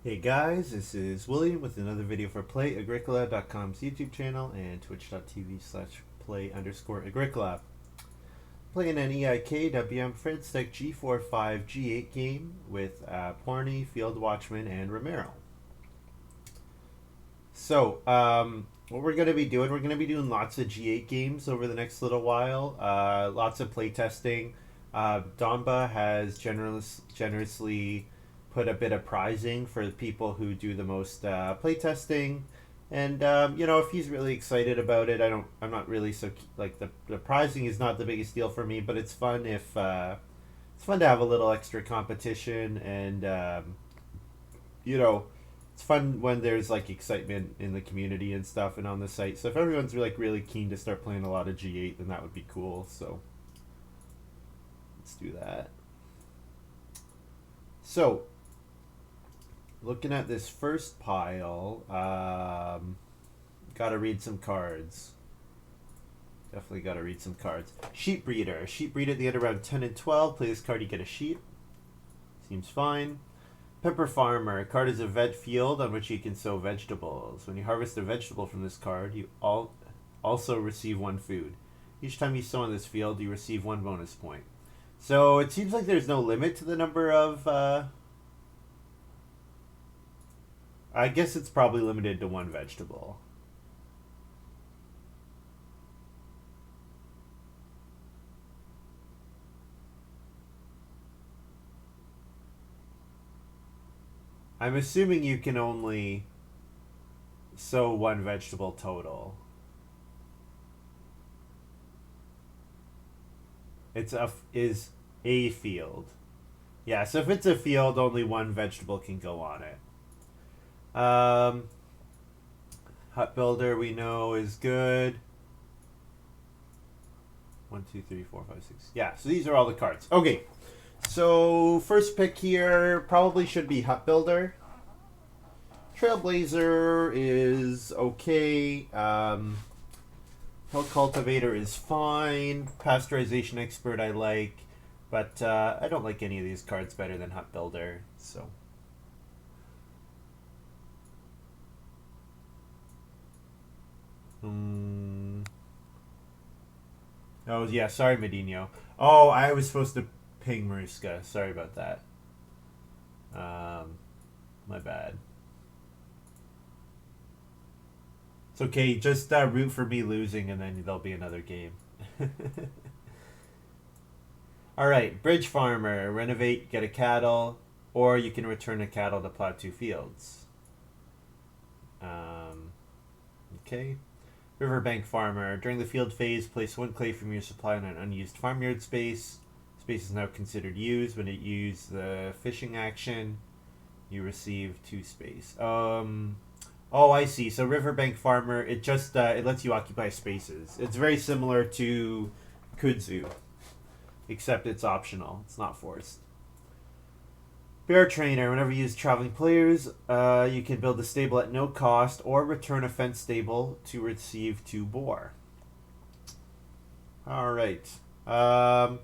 Hey guys, this is William with another video for Play-agricola.com's YouTube channel and twitch.tv/play_agricola. Playing an EIK WM Fredstick G45 G8 game with Pwarney, Field Watchman, and Romero. So, what we're going to be doing, we're going to be doing lots of G8 games over the next little while. Lots of playtesting. Donba has generously put a bit of prizing for the people who do the most playtesting. And if he's really excited about it, I'm not really so like the prizing is not the biggest deal for me, but it's fun if it's fun to have a little extra competition, and it's fun when there's like excitement in the community and stuff and on the site. So if everyone's like really keen to start playing a lot of G8, then that would be cool. So let's do that. So looking at this first pile, gotta read some cards. Definitely gotta read some cards. Sheep breeder. Sheep breed at the end of round 10 and 12. Play this card, you get a sheep. Seems fine. Pepper farmer. Card is a veg field on which you can sow vegetables. When you harvest a vegetable from this card, you also receive one food. Each time you sow in this field, you receive one bonus point. So it seems like there's no limit to the number of I guess it's probably limited to one vegetable. I'm assuming you can only sow one vegetable total. Is a field. Yeah, so if it's a field, only one vegetable can go on it. Hut builder we know is good. 1, 2, 3, 4, 5, 6. Yeah, so these are all the cards. Okay, so first pick here probably should be hut builder. Trailblazer is okay. Hill cultivator is fine. Pasteurization expert I like, but I don't like any of these cards better than hut builder. So. Oh, yeah, sorry, Medino. Oh, I was supposed to ping Maruska. Sorry about that. My bad. It's okay, just root for me losing and then there'll be another game. Alright, bridge farmer. Renovate, get a cattle, or you can return a cattle to plow 2 fields. Okay. Riverbank farmer. During the field phase, place 1 clay from your supply on an unused farmyard space. Space is now considered used. When it used the fishing action, you receive 2 space. Oh, I see. So Riverbank farmer, it just it lets you occupy spaces. It's very similar to Kudzu, except it's optional. It's not forced. Bear trainer. Whenever you use traveling players, you can build a stable at no cost or return a fenced stable to receive 2 boar. Alright. No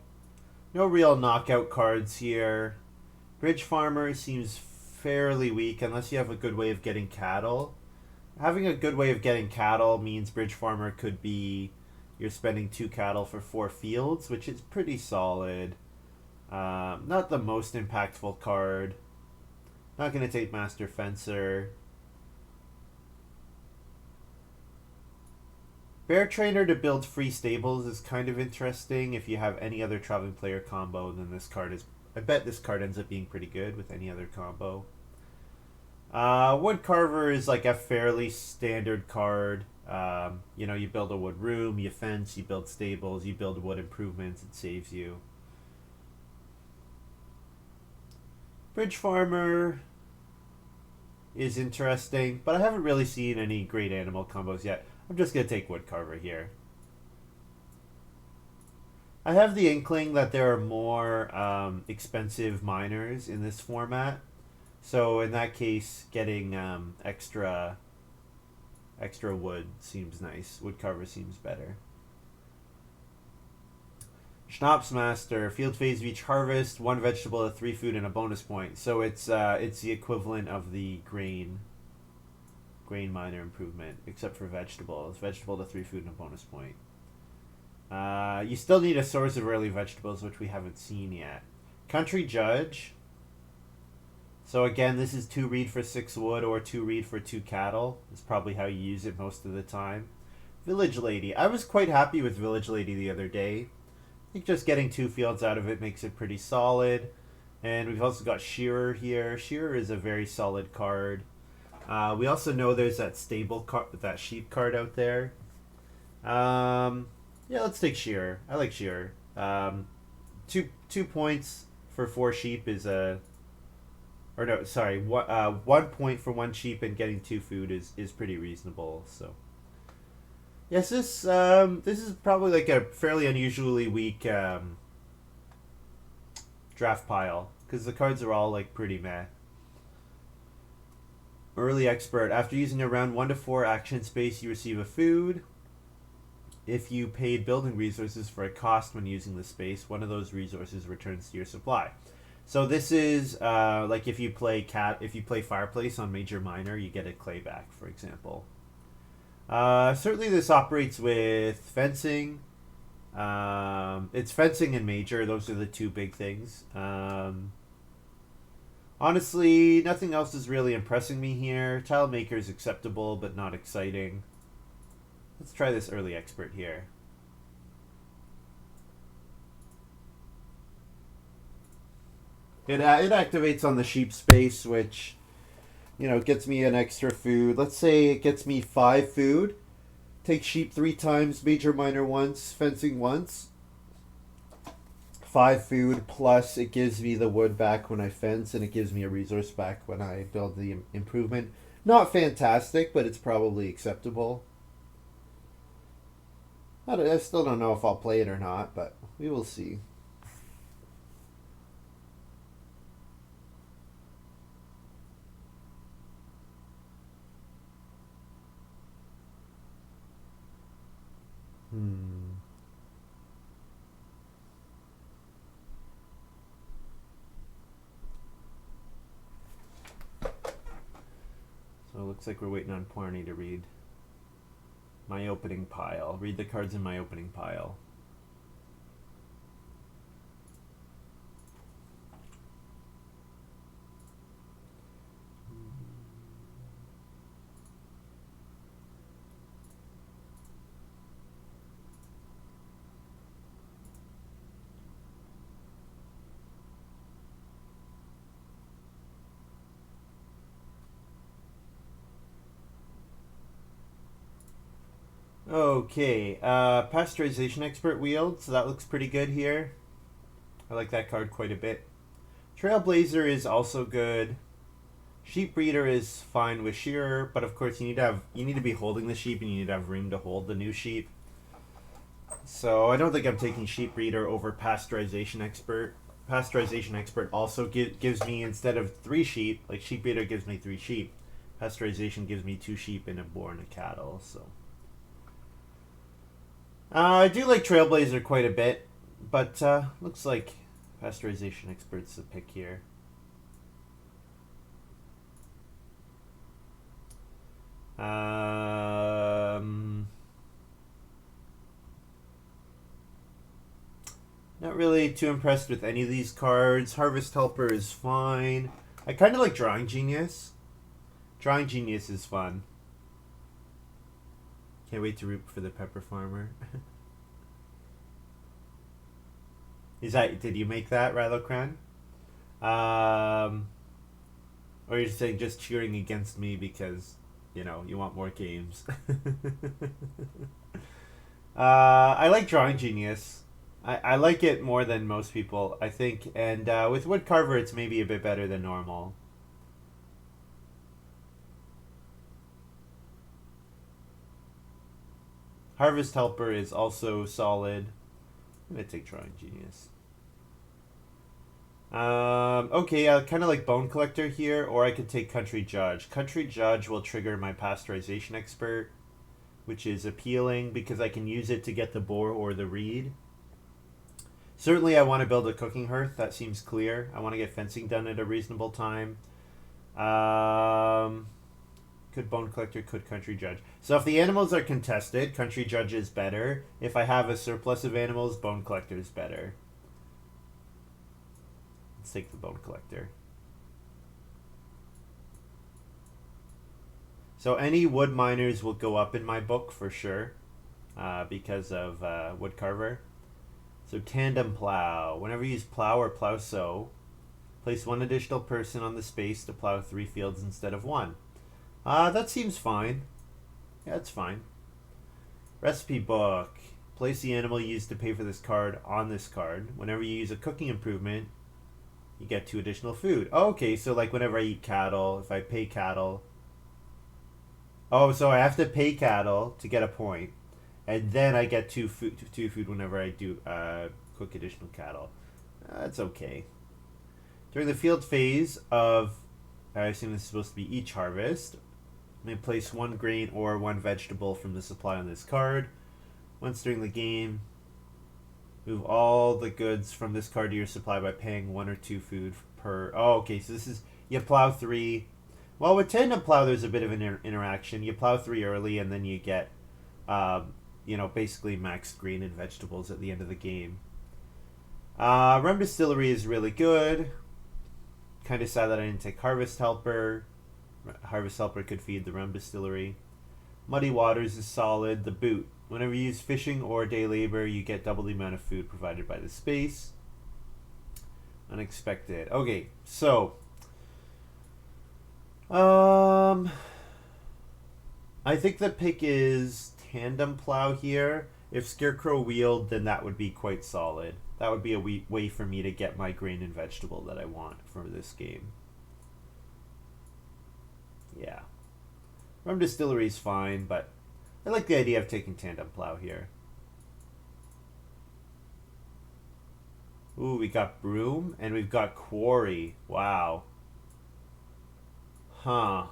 real knockout cards here. Bridge farmer seems fairly weak unless you have a good way of getting cattle. Having a good way of getting cattle means bridge farmer could be you're spending 2 cattle for 4 fields, which is pretty solid. Not the most impactful card. Not going to take Master Fencer. Bear Trainer to build free stables is kind of interesting. If you have any other traveling player combo, then this card is... I bet this card ends up being pretty good with any other combo. Wood Carver is like a fairly standard card. You build a wood room, you fence, you build stables, you build wood improvements, it saves you. Bridge Farmer is interesting, but I haven't really seen any great animal combos yet. I'm just going to take Wood Carver here. I have the inkling that there are more expensive miners in this format. So in that case, getting extra wood seems nice. Wood Carver seems better. Schnapsmaster, field phase of each harvest, 1 vegetable, 3 food, and a bonus point. So it's the equivalent of the grain miner improvement, except for vegetables. Vegetable to 3 food and a bonus point. You still need a source of early vegetables, which we haven't seen yet. Country Judge. So again, this is 2 reed for 6 wood or 2 reed for 2 cattle. That's probably how you use it most of the time. Village Lady. I was quite happy with Village Lady the other day. I think just getting 2 fields out of it makes it pretty solid. And we've also got Shearer here. Shearer is a very solid card. We also know there's that stable card, that sheep card out there. Yeah, let's take Shearer. I like Shearer. 2 points for 4 sheep is a... Or no, sorry. 1 point for 1 sheep and getting 2 food is pretty reasonable. So, yes, this is probably like a fairly unusually weak draft pile because the cards are all like pretty meh. Early Expert. After using around 1 to 4 action space, you receive a food. If you paid building resources for a cost when using the space, one of those resources returns to your supply. So this is like if you play Fireplace on Major Minor, you get a clay back, for example. Certainly this operates with fencing. It's fencing and Major. Those are the 2 big things. Honestly, nothing else is really impressing me here. Tile Maker is acceptable, but not exciting. Let's try this Early Expert here. It activates on the sheep space, which, you know, gets me an extra food. Let's say it gets me 5 food. Take sheep 3 times, Major Minor once, fencing once. 5 food, plus it gives me the wood back when I fence, and it gives me a resource back when I build the improvement. Not fantastic, but it's probably acceptable. I still don't know if I'll play it or not, but we will see. So it looks like we're waiting on Pwarney to read my opening pile. Read the cards in my opening pile. Okay, Pasteurization Expert wield, so that looks pretty good here. I like that card quite a bit. Trailblazer is also good. Sheep Breeder is fine with Shearer, but of course you need to be holding the sheep and you need to have room to hold the new sheep. So I don't think I'm taking Sheep Breeder over Pasteurization Expert. Pasteurization Expert also gives me, instead of 3 sheep, like Sheep Breeder gives me 3 sheep, Pasteurization gives me 2 sheep and a boar and a cattle, so... I do like Trailblazer quite a bit, but looks like Pasteurization Expert's the pick here. Not really too impressed with any of these cards. Harvest Helper is fine. I kind of like Drawing Genius. Drawing Genius is fun. Can't wait to root for the Pepper Farmer. Did you make that, Rylocran? Or you're saying just cheering against me because, you know, you want more games. I like Drawing Genius. I like it more than most people, I think. And with Woodcarver, it's maybe a bit better than normal. Harvest Helper is also solid. I'm going to take Drawing Genius. Okay, I kind of like Bone Collector here, or I could take Country Judge. Country Judge will trigger my Pasteurization Expert, which is appealing because I can use it to get the boar or the reed. Certainly, I want to build a cooking hearth. That seems clear. I want to get fencing done at a reasonable time. Could bone collector, could country judge. So if the animals are contested, country judge is better. If I have a surplus of animals, bone collector is better. Let's take the bone collector. So any wood miners will go up in my book for sure, because of wood carver. So tandem plow. Whenever you use plow or plow sow, place one additional person on the space to plow 3 fields instead of 1. That seems fine. Yeah, it's fine. Recipe book. Place the animal used to pay for this card on this card. Whenever you use a cooking improvement, you get 2 additional food. Oh, okay, so like whenever I eat cattle, if I pay cattle. Oh, so I have to pay cattle to get a point, and then I get 2 food whenever I do cook additional cattle. That's okay. During the field phase of, I assume this is supposed to be each harvest, I may place 1 grain or 1 vegetable from the supply on this card. Once during the game, move all the goods from this card to your supply by paying 1 or 2 food per. Oh, okay, so this is, you plow 3. Well, with tandem plow, there's a bit of an interaction. You plow 3 early, and then you get, basically max grain and vegetables at the end of the game. Rum Distillery is really good. Kind of sad that I didn't take Harvest Helper. Harvest Helper could feed the Rum Distillery. Muddy Waters is solid. The Boot. Whenever you use fishing or day labor, you get double the amount of food provided by the space. Unexpected. Okay, so I think the pick is tandem plow here. If Scarecrow wheeled, then that would be quite solid. That would be a way for me to get my grain and vegetable that I want for this game. Yeah. Rum Distillery is fine, but I like the idea of taking tandem plow here. Ooh, we got broom and we've got quarry. Wow. Huh.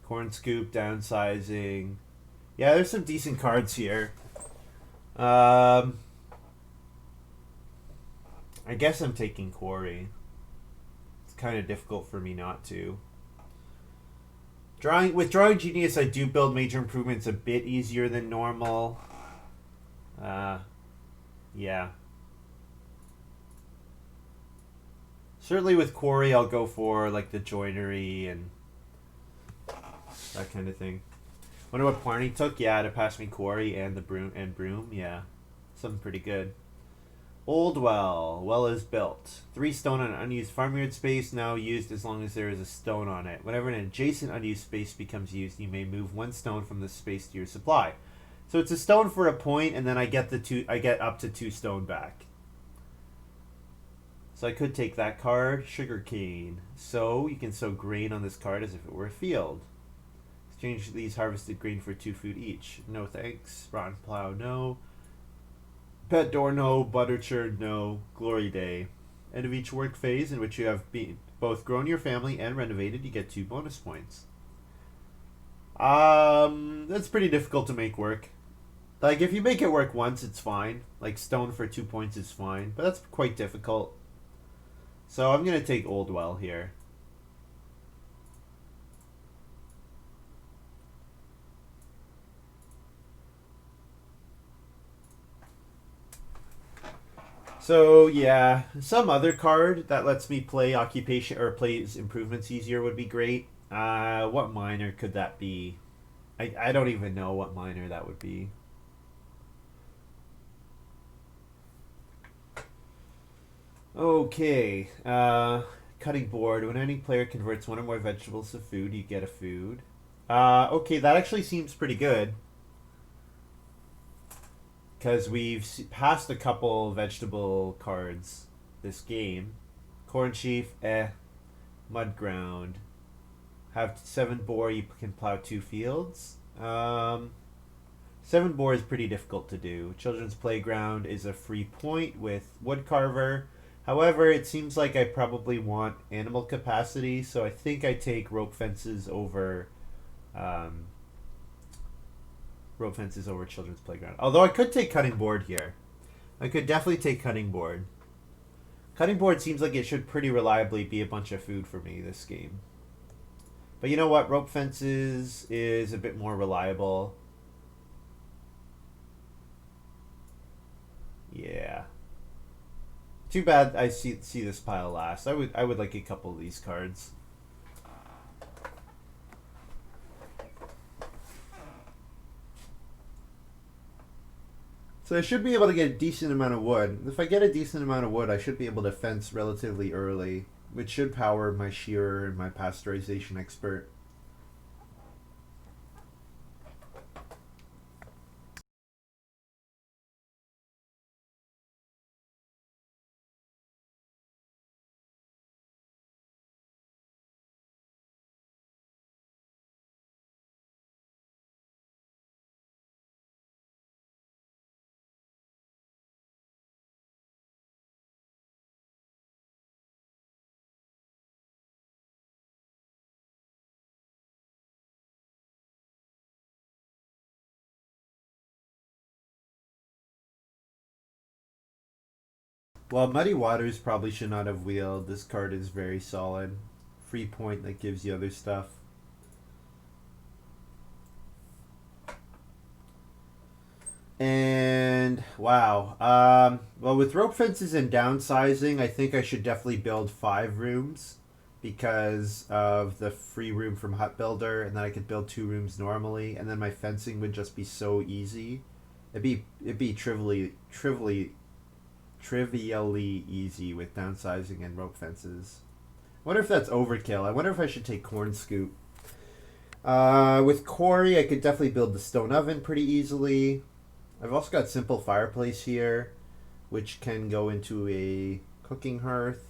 Corn scoop, downsizing. Yeah, there's some decent cards here. I guess I'm taking quarry. It's kind of difficult for me not to. With Drawing Genius, I do build major improvements a bit easier than normal. Yeah. Certainly with quarry, I'll go for like the joinery and that kind of thing. Wonder what pwarney took? Yeah, to pass me quarry and the broom. Yeah, something pretty good. Old well. Well is built. 3 stone on unused farmyard space, now used as long as there is a stone on it. Whenever an adjacent unused space becomes used, you may move 1 stone from the space to your supply. So it's a stone for a point, and then I get up to 2 stone back. So I could take that card. Sugarcane. So you can sow grain on this card as if it were a field. Exchange these harvested grain for 2 food each. No thanks. Rotten plow, no. Pet door, no. Butter churn, no. Glory day. End of each work phase in which you have both grown your family and renovated, you get 2 bonus points. That's pretty difficult to make work. Like, if you make it work once, it's fine. Like, stone for 2 points is fine. But that's quite difficult. So I'm going to take Old Well here. So yeah, some other card that lets me play occupation or plays improvements easier would be great. What minor could that be? I don't even know what minor that would be. Okay, cutting board. When any player converts 1 or more vegetables to food, you get a food. Okay, that actually seems pretty good. Because we've passed a couple vegetable cards this game. Corn sheaf, Mud ground. Have 7 bore, you can plow 2 fields. 7 bore is pretty difficult to do. Children's playground is a free point with wood carver. However, it seems like I probably want animal capacity, so I think I take rope fences over Rope fences over children's playground. Although I could take cutting board here. I could definitely take cutting board. Cutting board seems like it should pretty reliably be a bunch of food for me this game. But you know what? Rope fences is a bit more reliable. Yeah. Too bad I see this pile last. I would like a couple of these cards. So I should be able to get a decent amount of wood. If I get a decent amount of wood, I should be able to fence relatively early, which should power my shearer and my pasteurization expert. Well, Muddy Waters probably should not have wheeled. This card is very solid. Free point that gives you other stuff. And wow. Well, with rope fences and downsizing, I think I should definitely build 5 rooms because of the free room from Hut Builder, and then I could build 2 rooms normally, and then my fencing would just be so easy. It'd be trivially easy with downsizing and rope fences. I wonder if that's overkill. I wonder if I should take corn scoop. With quarry, I could definitely build the stone oven pretty easily. I've also got simple fireplace here, which can go into a cooking hearth.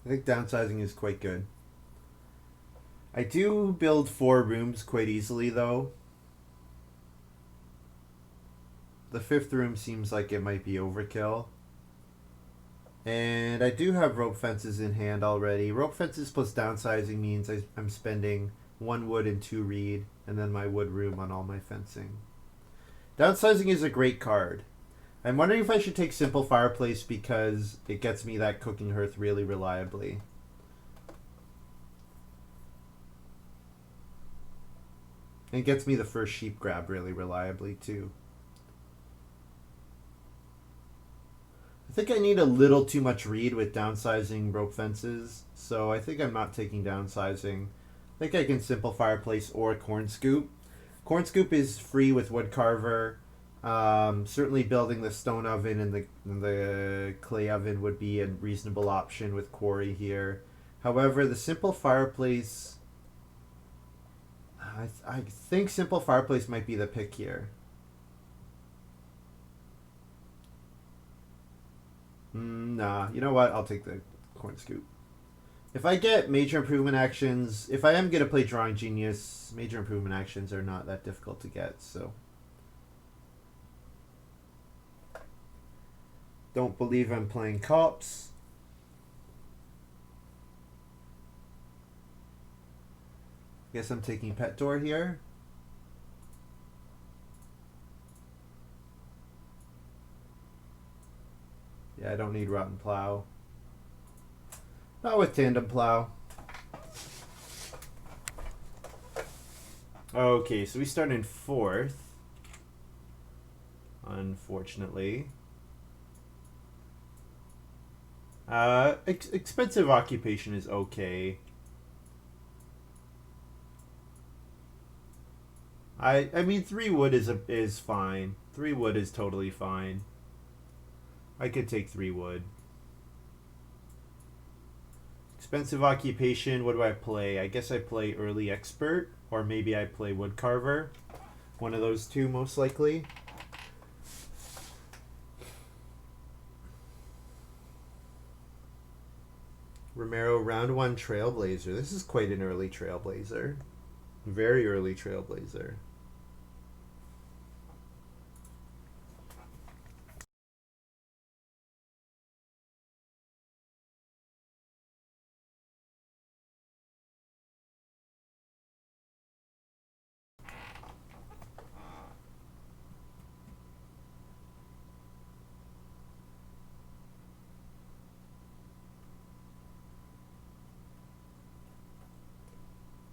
I think downsizing is quite good. I do build 4 rooms quite easily, though. The 5th room seems like it might be overkill. And I do have rope fences in hand already. Rope fences plus downsizing means I'm spending 1 wood and 2 reed, and then my wood room on all my fencing. Downsizing is a great card. I'm wondering if I should take simple fireplace because it gets me that cooking hearth really reliably. And gets me the first sheep grab really reliably too. I think I need a little too much reed with downsizing rope fences, so I think I'm not taking downsizing. I think I can simple fireplace or corn scoop. Corn scoop is free with wood carver. Certainly building the stone oven and the clay oven would be a reasonable option with quarry here. However, the simple fireplace, I think simple fireplace might be the pick here. Nah, you know what? I'll take the corn scoop. If I get major improvement actions, if I am going to play Drawing Genius, major improvement actions are not that difficult to get, so. Don't believe I'm playing cops. Guess I'm taking Pet Door here. Yeah, I don't need Rotten Plow. Not with Tandem Plow. Okay, so we start in 4th. Unfortunately. Expensive occupation is okay. I mean 3 wood is fine. 3 wood is totally fine. I could take 3 wood. Expensive occupation, what do I play? I guess I play early expert, or maybe I play woodcarver. One of those 2 most likely. Romero, round 1 Trailblazer. This is quite an early Trailblazer. Very early Trailblazer.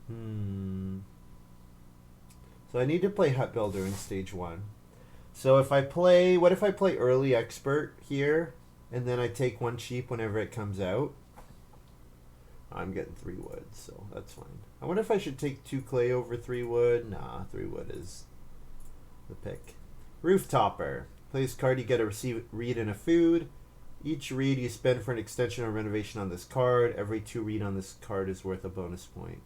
So I need to play Hut Builder in stage 1. So if I play, what if I play Early Expert here, and then I take 1 sheep whenever it comes out? I'm getting 3 wood, so that's fine. I wonder if I should take 2 clay over 3 wood. Nah, 3 wood is the pick. Roof Topper. Plays card, you get a read and a food. Each read you spend for an extension or renovation on this card. Every 2 read on this card is worth a bonus point.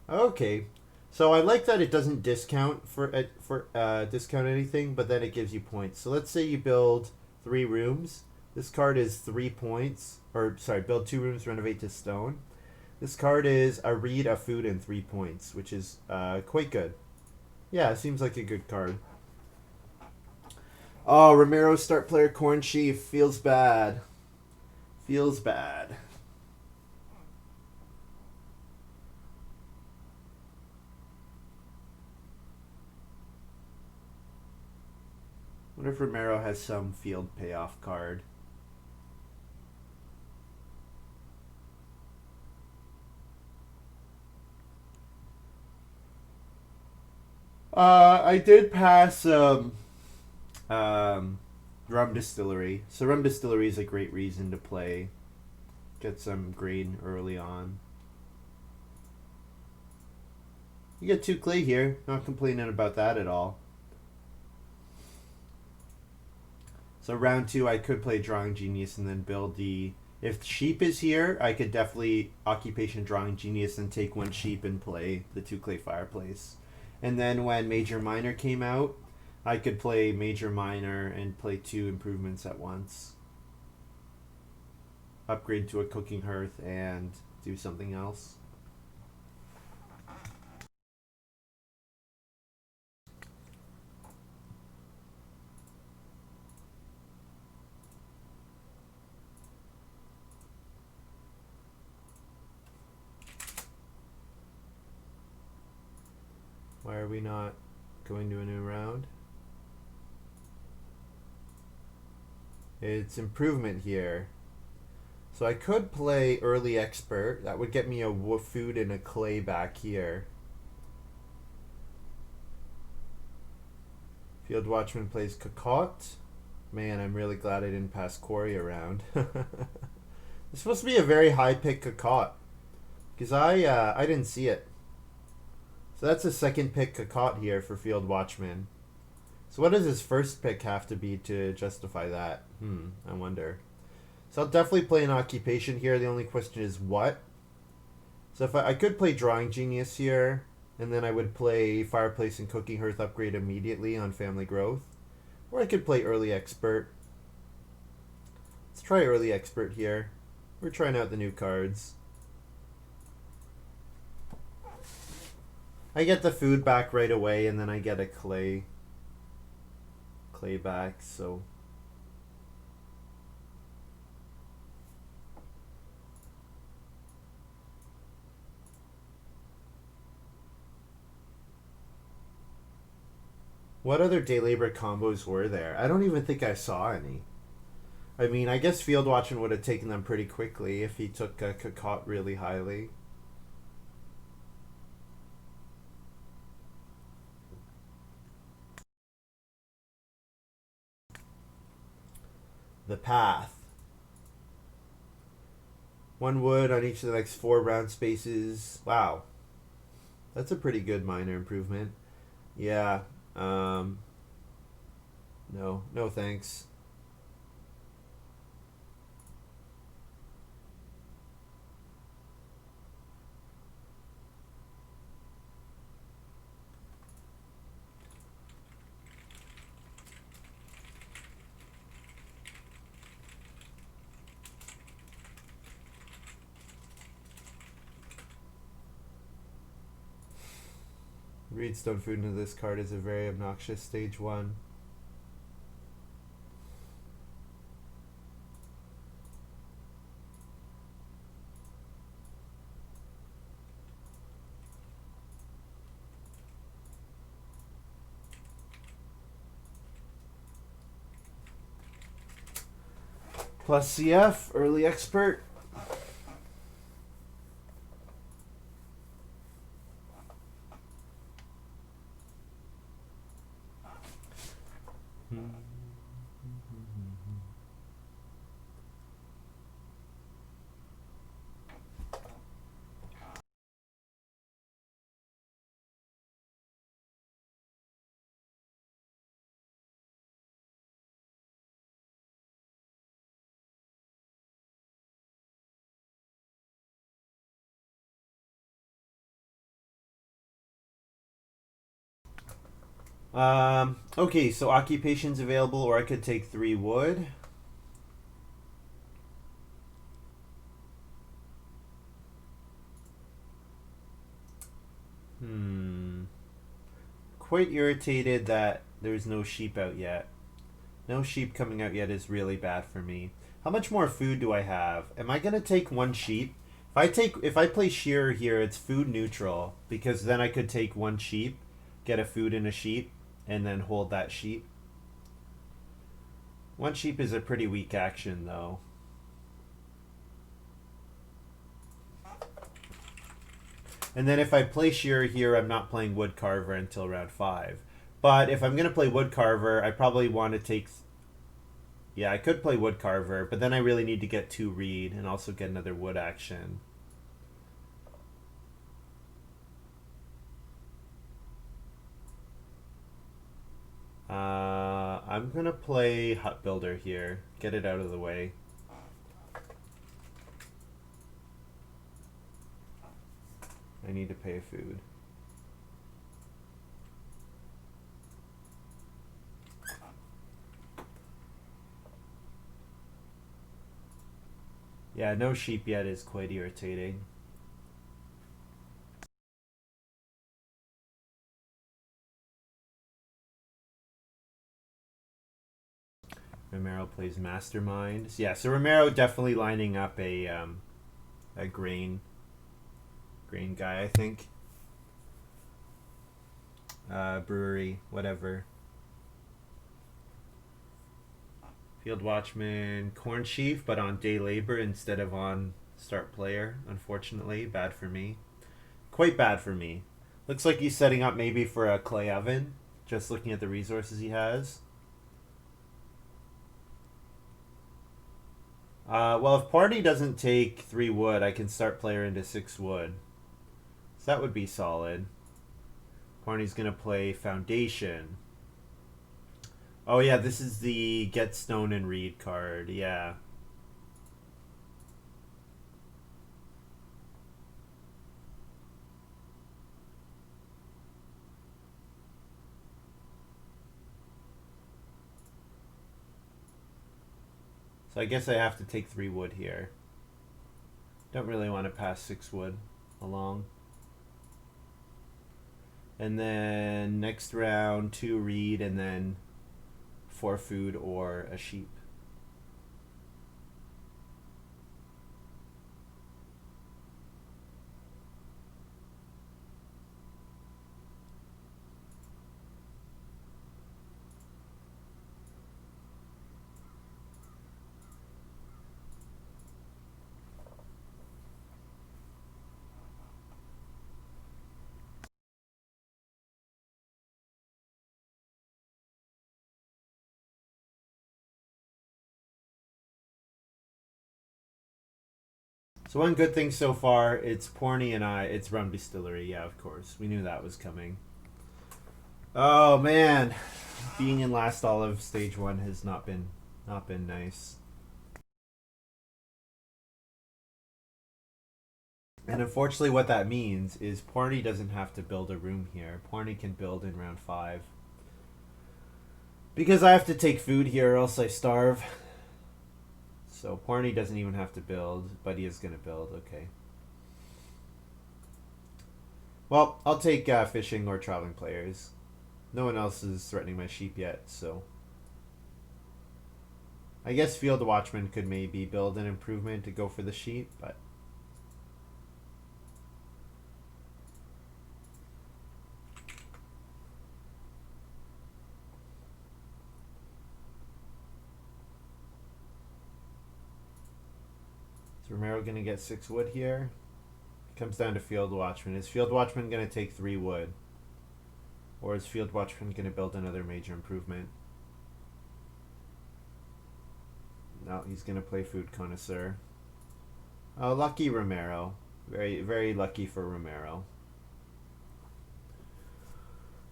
Okay. So I like that it doesn't discount discount anything, but then it gives you points. So let's say you build 3 rooms. This card is 3 points, or sorry, build 2 rooms, renovate to stone. This card is a read, a food, and 3 points, which is quite good. Yeah, it seems like a good card. Oh, Romero start player Corn Chief feels bad. Feels bad. What if Romero has some field payoff card? I did pass Rum Distillery. So Rum Distillery is a great reason to play. Get some grain early on. You get 2 clay here. Not complaining about that at all. So round 2, I could play Drawing Genius and then build the... If sheep is here, I could definitely Occupation Drawing Genius and take 1 sheep and play the 2 clay fireplace. And then when Major Minor came out, I could play Major Minor and play 2 improvements at once. Upgrade to a cooking hearth and do something else. Why are we not going to a new round? It's improvement here. So I could play Early Expert. That would get me a food and a clay back here. Field Watchman plays Cocotte. Man, I'm really glad I didn't pass Quarry around. It's supposed to be a very high pick Cocotte. Because I didn't see it. So that's a second pick Cocotte here for Field Watchman. So what does his first pick have to be to justify that? I wonder. So I'll definitely play an Occupation here. The only question is what? So if I could play Drawing Genius here, and then I would play Fireplace and Cooking Hearth upgrade immediately on Family Growth. Or I could play Early Expert. Let's try Early Expert here. We're trying out the new cards. I get the food back right away, and then I get a clay back, so... What other day labor combos were there? I don't even think I saw any. I mean, I guess Field Watchman would have taken them pretty quickly if he took Cocotte really highly. The Path. 1 wood on each of the next 4 round spaces. Wow. That's a pretty good minor improvement. Yeah. No thanks. Reedstone food into this card is a very obnoxious stage 1. Plus CF, Early Expert. Okay, so occupation's available, or I could take 3 wood. Hmm. Quite irritated that there's no sheep out yet. No sheep coming out yet is really bad for me. How much more food do I have? Am I gonna take 1 sheep? If I play Shearer here, it's food neutral because then I could take 1 sheep, get a food and a sheep, and then hold that sheep. 1 sheep is a pretty weak action though. And then if I play Shearer here, I'm not playing Woodcarver until round 5. But if I'm gonna play Woodcarver, I probably want to take. Yeah, I could play Woodcarver, but then I really need to get 2 reed and also get another wood action. I'm gonna play Hut Builder here. Get it out of the way. I need to pay food. Yeah, no sheep yet is quite irritating. Romero plays Mastermind. Yeah, so Romero definitely lining up a grain guy, I think. Brewery, whatever. Field Watchman, Corn Chief, but on day labor instead of on start player. Unfortunately, bad for me. Quite bad for me. Looks like he's setting up maybe for a clay oven. Just looking at the resources he has. Well, if Pwarney doesn't take 3 wood, I can start player into 6 wood. So that would be solid. Pwarney's going to play Foundation. Oh, yeah, this is the Get Stone and Reed card. Yeah. So I guess I have to take 3 wood here. Don't really want to pass 6 wood along. And then next round, 2 reed, and then 4 food or a sheep. So one good thing so far, it's Pwarney and it's Rum Distillery. Yeah, of course. We knew that was coming. Oh man, being in last olive stage 1 has not been nice. And unfortunately what that means is Pwarney doesn't have to build a room here. Pwarney can build in round 5. Because I have to take food here or else I starve. So Pwarney doesn't even have to build, but he is going to build. Okay. Well, I'll take fishing or traveling players. No one else is threatening my sheep yet, so... I guess Field Watchman could maybe build an improvement to go for the sheep, but... Is Romero going to get 6 wood here? It comes down to Field Watchman. Is Field Watchman going to take 3 wood? Or is Field Watchman going to build another major improvement? No, he's gonna play food connoisseur. Oh, lucky Romero. Very, very lucky for Romero.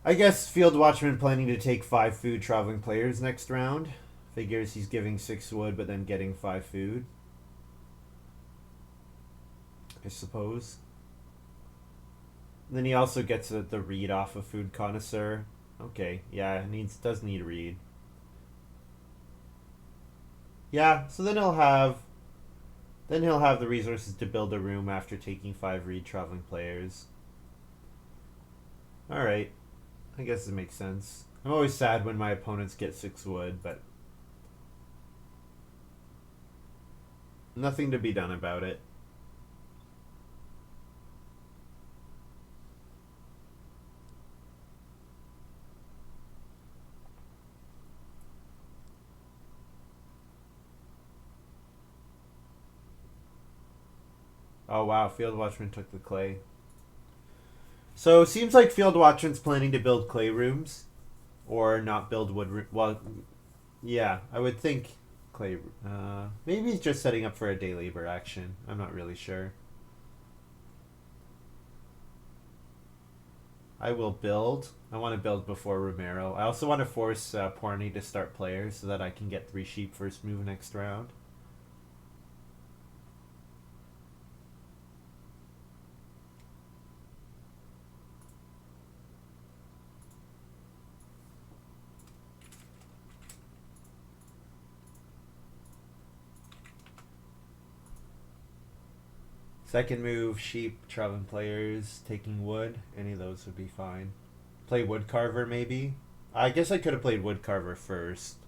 I guess Field Watchman planning to take 5 food traveling players next round. Figures he's giving 6 wood but then getting 5 food. I suppose. And then he also gets the read off of Food Connoisseur. Okay, yeah, does need read. Yeah, so then he'll have the resources to build a room after taking 5 read traveling players. Alright. I guess it makes sense. I'm always sad when my opponents get 6 wood, but nothing to be done about it. Oh wow, Field Watchman took the clay. So it seems like Field Watchman's planning to build clay rooms, or not build wood. Well, yeah, I would think clay. Maybe he's just setting up for a day labor action. I'm not really sure. I will build. I want to build before Romero. I also want to force Pwarney to start players so that I can get 3 sheep first move next round. Second move, sheep, traveling players, taking wood. Any of those would be fine. Play woodcarver maybe. I guess I could have played woodcarver first.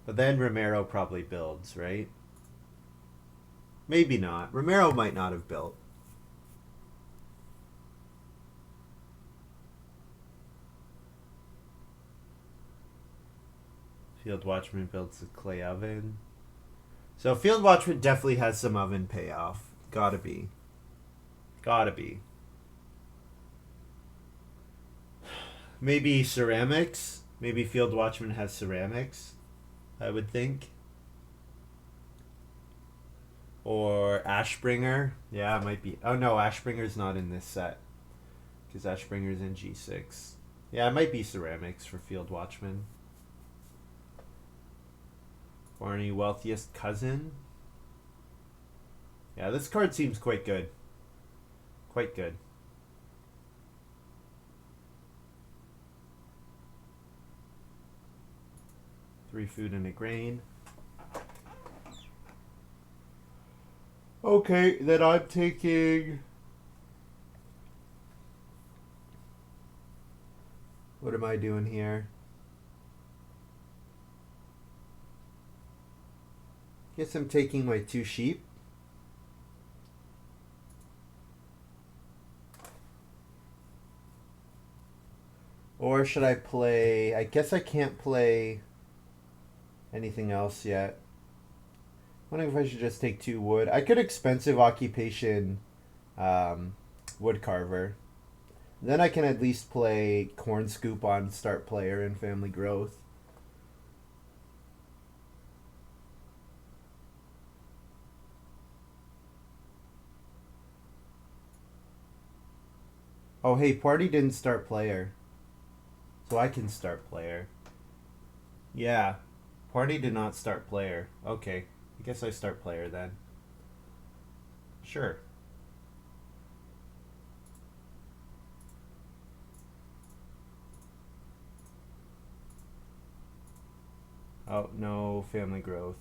But then Romero probably builds, right? Maybe not. Romero might not have built. Field Watchman builds a clay oven. So Field Watchman definitely has some oven payoff. Gotta be. Gotta be. Maybe ceramics. Maybe Field Watchman has ceramics, I would think. Or Ashbringer. Yeah, it might be. Oh no, Ashbringer's not in this set. Because Ashbringer's in G6. Yeah, it might be ceramics for Field Watchman. Pwarney, wealthiest cousin. Yeah, this card seems quite good. Quite good. Three food and a grain. Okay, then I'm taking... What am I doing here? Guess I'm taking my 2 sheep. Or should I play... I guess I can't play anything else yet. I wonder if I should just take 2 wood. I could expensive occupation wood carver. Then I can at least play corn scoop on start player and family growth. Oh, hey, party didn't start player. So I can start player. Yeah. Party did not start player. Okay. I guess I start player then. Sure. Oh, no family growth.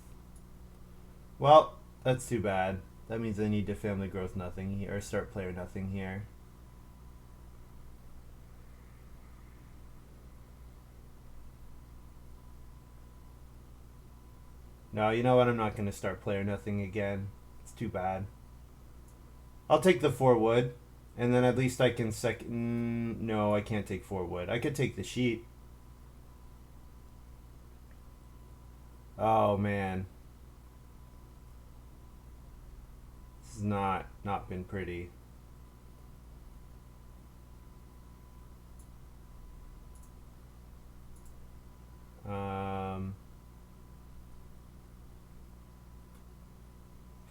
Well, that's too bad. That means I need to family growth nothing here, or start player nothing here. No, you know what? I'm not going to start player nothing again. It's too bad. I'll take the 4 wood, and then at least I can no, I can't take 4 wood. I could take the sheep. Oh, man. This has not been pretty.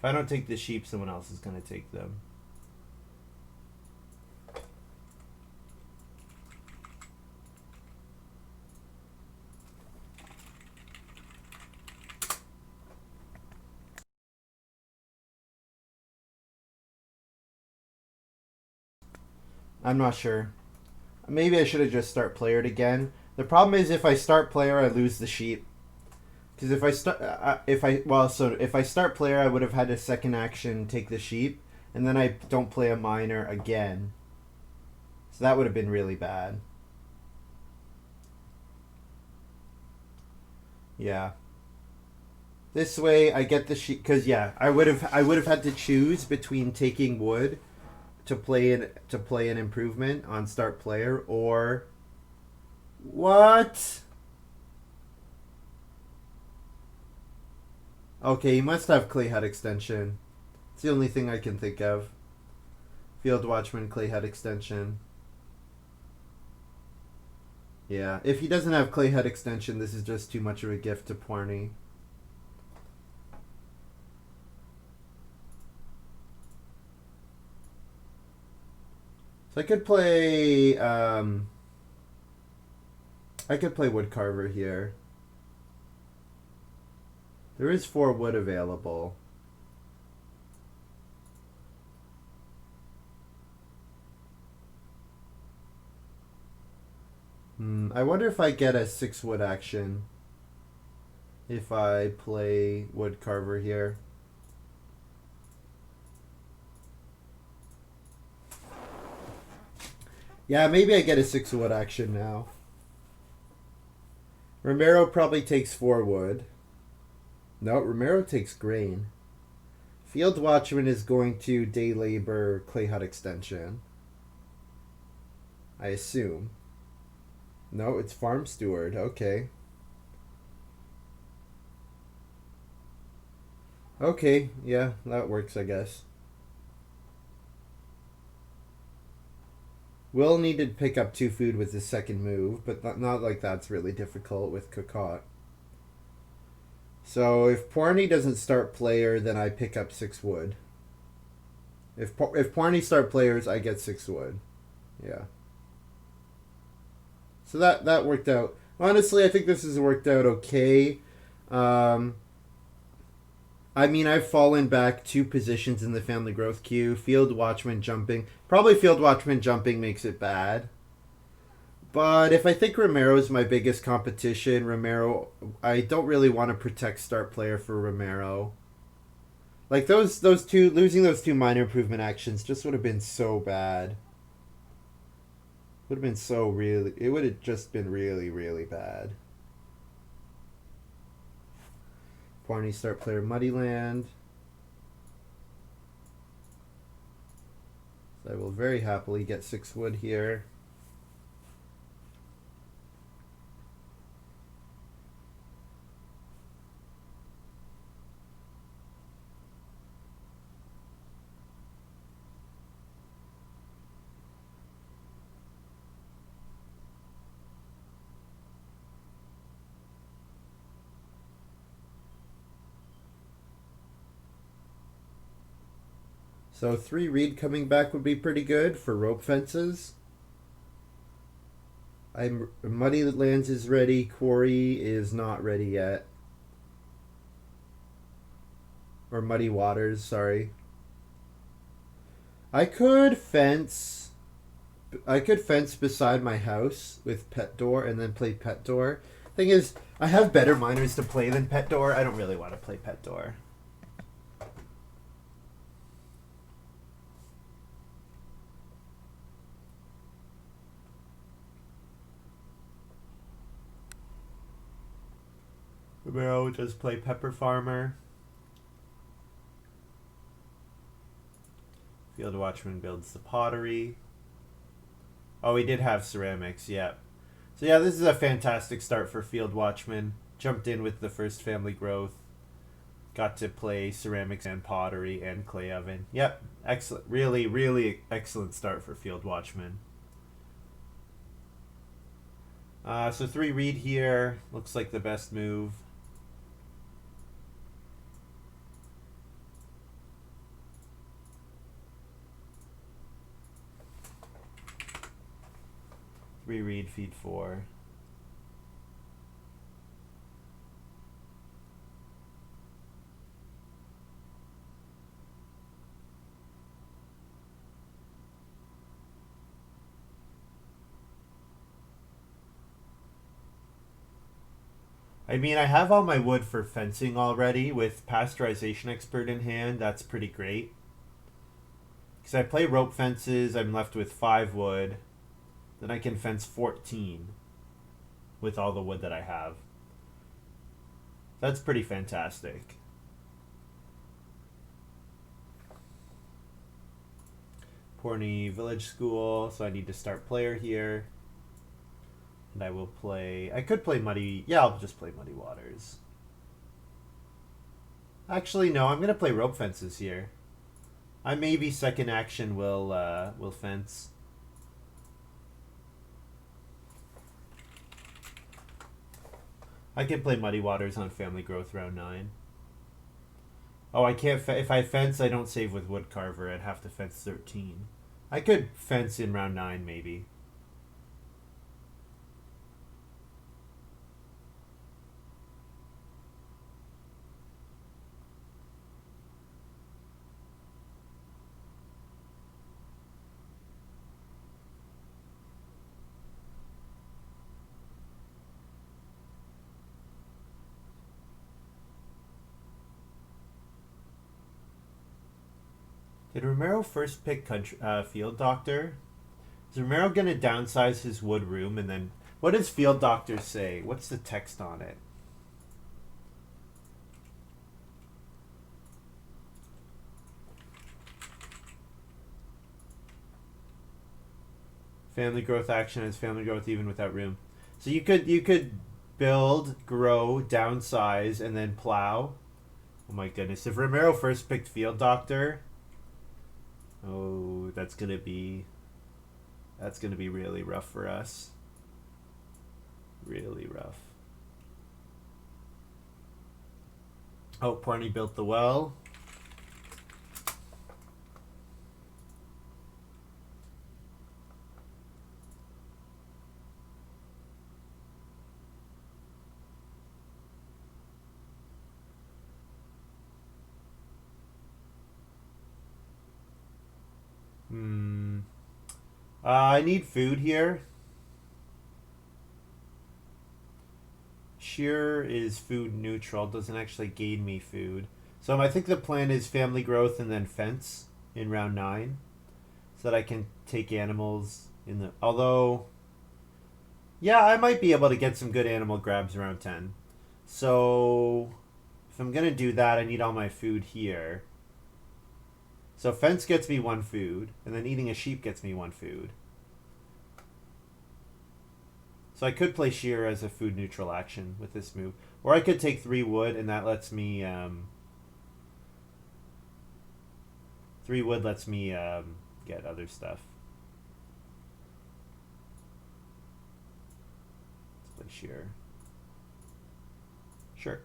If I don't take the sheep, someone else is going to take them. I'm not sure. Maybe I should have just start player again. The problem is if I start player, I lose the sheep. Because if I start player, I would have had a second action take the sheep, and then I don't play a miner again. So that would have been really bad. Yeah. This way, I get the sheep because yeah, I would have had to choose between taking wood to play an improvement on start player or what? Okay, he must have clay hut extension. It's the only thing I can think of. Field Watchman clay hut extension. Yeah, if he doesn't have clay hut extension, this is just too much of a gift to pwarney. So I could play wood carver here. There is 4 wood available. I wonder if I get a 6 wood action if I play wood carver here. Yeah, maybe I get a 6 wood action now. Romero probably takes 4 wood. No, Romero takes grain. Field Watchman is going to day labor clay hut extension. I assume. No, it's farm steward. Okay. Okay, yeah, that works, I guess. Will need to pick up 2 food with his second move, but not like that's really difficult with Cocotte. So if pwarney doesn't start player, then I pick up 6 wood. If pwarney start players, I get 6 wood. Yeah. So that worked out. Honestly, I think this has worked out okay. I mean, I've fallen back 2 positions in the family growth queue. Field Watchman jumping. Probably Field Watchman jumping makes it bad. But if I think Romero is my biggest competition, Romero, I don't really want to protect start player for Romero. Like those 2 losing those 2 minor improvement actions just would have been so bad. Would have been so really. It would have just been really, really bad. Pwarney start player Muddyland. So I will very happily get 6 wood here. So 3 reed coming back would be pretty good for rope fences. Muddy Lands is ready. Quarry is not ready yet. Or Muddy Waters, sorry. I could fence beside my house with Pet Door and then play Pet Door. Thing is, I have better miners to play than Pet Door. I don't really want to play Pet Door. Romero just play Pepper Farmer. Field Watchman builds the pottery. Oh, we did have ceramics, yeah. So yeah, this is a fantastic start for Field Watchman. Jumped in with the first family growth. Got to play ceramics and pottery and clay oven. Yep, excellent. Really, really excellent start for Field Watchman. So 3 reed here. Looks like the best move. Reread feed 4. I mean, I have all my wood for fencing already with Pasteurization Expert in hand. That's pretty great. Because I play rope fences, I'm left with 5 wood. Then I can fence 14 with all the wood that I have. That's pretty fantastic. Pwarney Village School, so I need to start player here. And I will play... I could play Muddy... Yeah, I'll just play Muddy Waters. Actually, no, I'm going to play Rope Fences here. I maybe second action will fence. I can play Muddy Waters on Family Growth round 9. Oh, I can't... if I fence, I don't save with Woodcarver. I'd have to fence 13. I could fence in round 9, maybe. Did Romero first pick Field Doctor? Is Romero going to downsize his wood room and then... What does Field Doctor say? What's the text on it? Family growth action is family growth even without room. So you could build, grow, downsize, and then plow. Oh my goodness. If Romero first picked Field Doctor... Oh, that's gonna be really rough for us. Really rough. Oh, Pwarney built the well. I need food here. Shearer is food neutral, doesn't actually gain me food. So I think the plan is family growth and then fence in round 9. So that I can take animals in the... Although... Yeah, I might be able to get some good animal grabs around 10. So... If I'm going to do that, I need all my food here. So fence gets me 1 food, and then eating a sheep gets me 1 food. So I could play Shearer as a food neutral action with this move. Or I could take 3 wood, and that lets me... 3 wood lets me get other stuff. Let's play Shearer. Sure.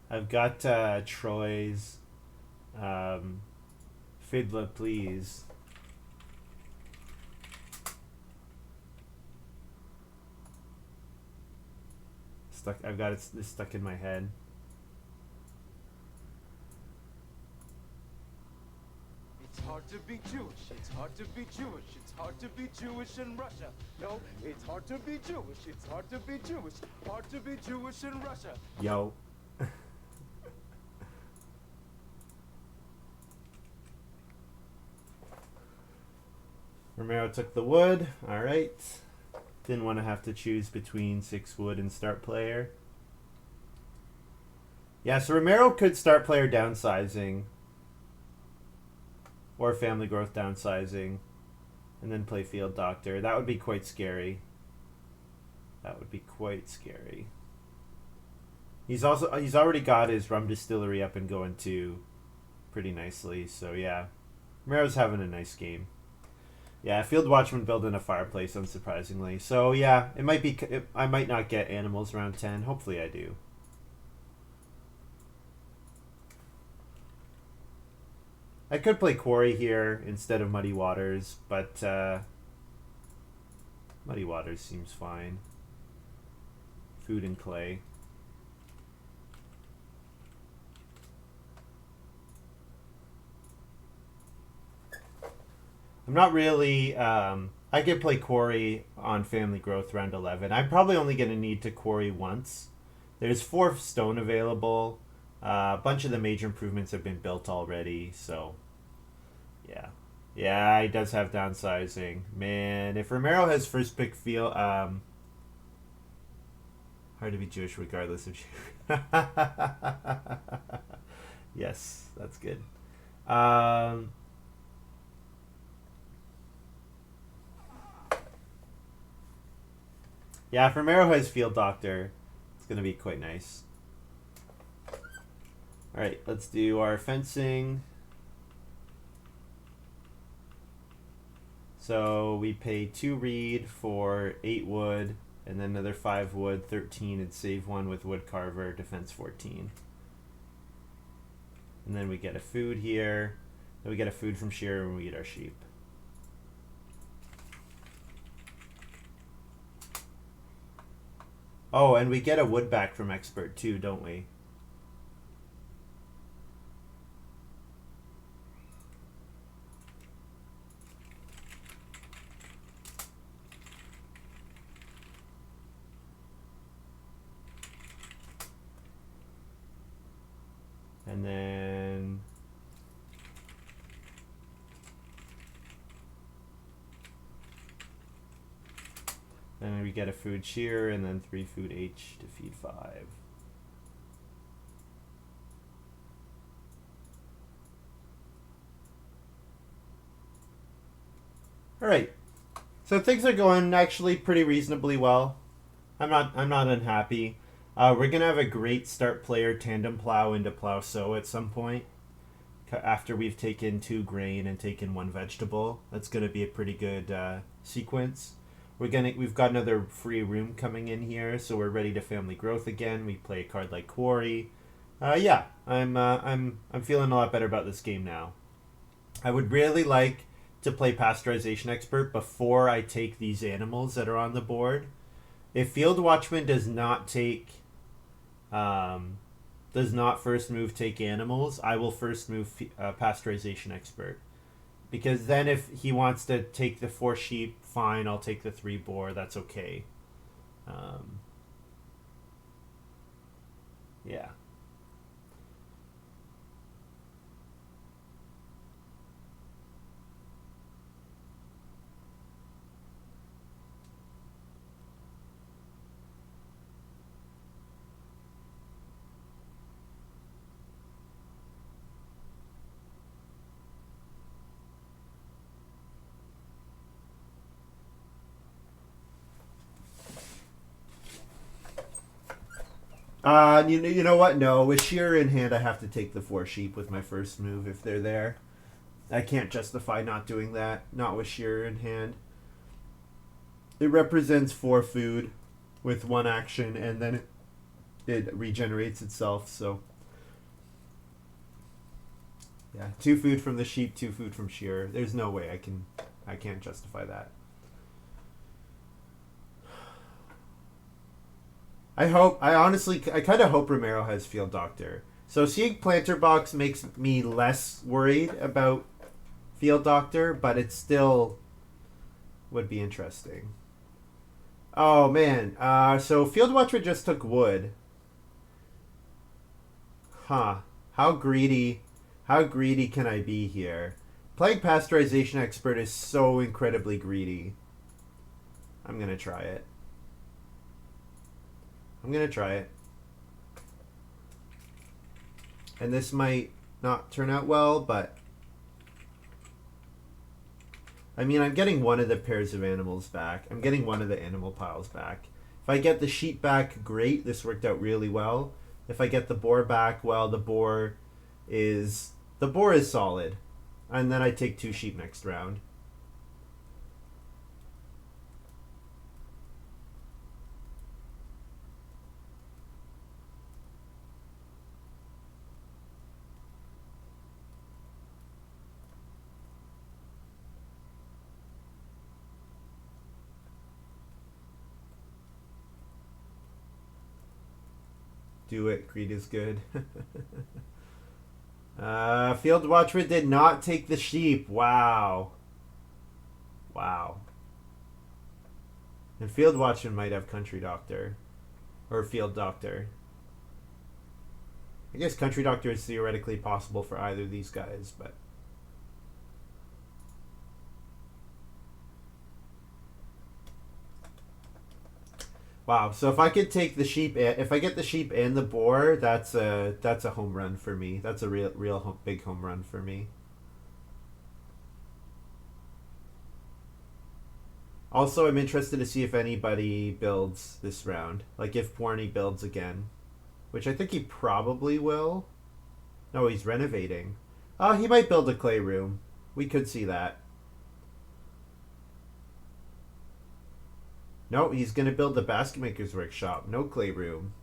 I've got Troy's Fiddler Please. I've got it stuck in my head. It's hard to be Jewish. It's hard to be Jewish. It's hard to be Jewish in Russia. No, it's hard to be Jewish. It's hard to be Jewish. Hard to be Jewish in Russia. Yo. Romero took the wood. Alright. Didn't want to have to choose between 6 wood and start player. Yeah, so Romero could start player downsizing. Or family growth downsizing. And then play Field Doctor. That would be quite scary. That would be quite scary. He's already got his rum distillery up and going too pretty nicely. So yeah. Romero's having a nice game. Yeah, Field Watchman building a fireplace, unsurprisingly. So yeah, it might be. I might not get animals around 10. Hopefully, I do. I could play Quarry here instead of Muddy Waters, but Muddy Waters seems fine. Food and clay. I'm not really. I could play Quarry on Family Growth round 11. I'm probably only going to need to Quarry once. There's 4 stone available. A bunch of the major improvements have been built already, so yeah. Yeah, he does have downsizing. Man, if Romero has first pick field, hard to be Jewish regardless of yes, that's good. Yeah, if Romero has Field Doctor, it's going to be quite nice. Alright, let's do our fencing. So we pay 2 reed for 8 wood, and then another 5 wood, 13, and save 1 with wood carver, defense 14. And then we get a food here. Then we get a food from Shearer when we eat our sheep. Oh, and we get a wood back from Expert too, don't we? And then we get a food Shearer and then 3 food H to feed 5. All right. So things are going actually pretty reasonably well. I'm not unhappy. We're gonna have a great start player Tandem Plow into Plow Sow at some point after we've taken 2 grain and taken 1 vegetable. That's gonna be a pretty good sequence. We've got another free room coming in here, so we're ready to Family Growth again. We play a card like Quarry. Yeah, I'm feeling a lot better about this game now. I would really like to play Pasteurization Expert before I take these animals that are on the board. If Field Watchman does not take, does not first move take animals, I will first move Pasteurization Expert. Because then if he wants to take the 4 sheep, fine, I'll take the 3 boar, that's okay. Yeah. You know what? No, with Shearer in hand, I have to take the 4 sheep with my first move if they're there. I can't justify not doing that. Not with Shearer in hand. It represents 4 food with 1 action, and then it regenerates itself. So yeah, 2 food from the sheep, 2 food from Shearer. There's no way I can't justify that. I kind of hope Romero has Field Doctor. So seeing Planter Box makes me less worried about Field Doctor, but it still would be interesting. Oh man, so Field Watcher just took wood. Huh. How greedy can I be here? Playing Pasteurization Expert is so incredibly greedy. I'm gonna try it. And this might not turn out well, but I mean, I'm getting one of the pairs of animals back. I'm getting one of the animal piles back. If I get the sheep back, great. This worked out really well. If I get the boar back, well, the boar is solid. And then I take 2 sheep next round. Do it. Greed is good. Field Watchman did not take the sheep. Wow. Wow. And Field Watchman might have Country Doctor. Or Field Doctor. I guess Country Doctor is theoretically possible for either of these guys, but... Wow, so if I could take the sheep, if I get the sheep and the boar, that's a home run for me. That's a real big home run for me. Also, I'm interested to see if anybody builds this round. Like if Pwarney builds again, which I think he probably will. No, he's renovating. Oh, he might build a clay room. We could see that. No, he's going to build the basket maker's workshop. No clay room.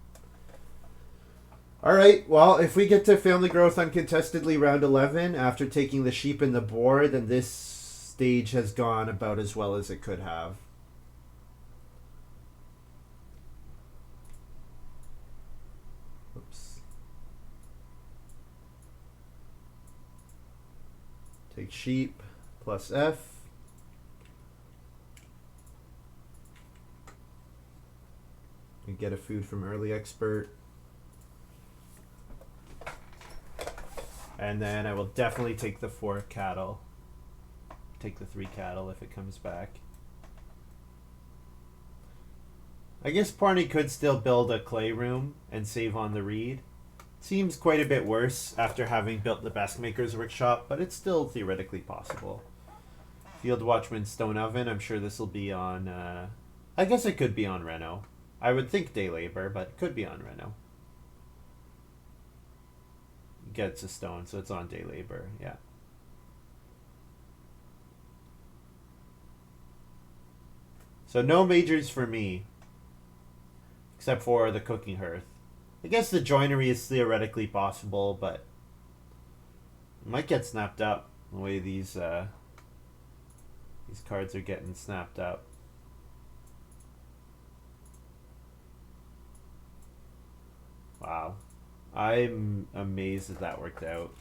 All right, well, if we get to family growth uncontestedly round 11 after taking the sheep and the boar, then this stage has gone about as well as it could have. Oops. Take sheep plus F. And get a food from early expert. And then I will definitely take the 4 cattle. Take the 3 cattle if it comes back. I guess Pwarney could still build a clay room and save on the reed. Seems quite a bit worse after having built the basket maker's workshop, but it's still theoretically possible. Field Watchman Stone Oven, I'm sure this will be on... I guess it could be on Reno. I would think day labor, but it could be on Reno. Gets a stone, so it's on day labor, yeah. So no majors for me, except for the cooking hearth. I guess the joinery is theoretically possible, but it might get snapped up the way these cards are getting snapped up. Wow. I'm amazed that that worked out.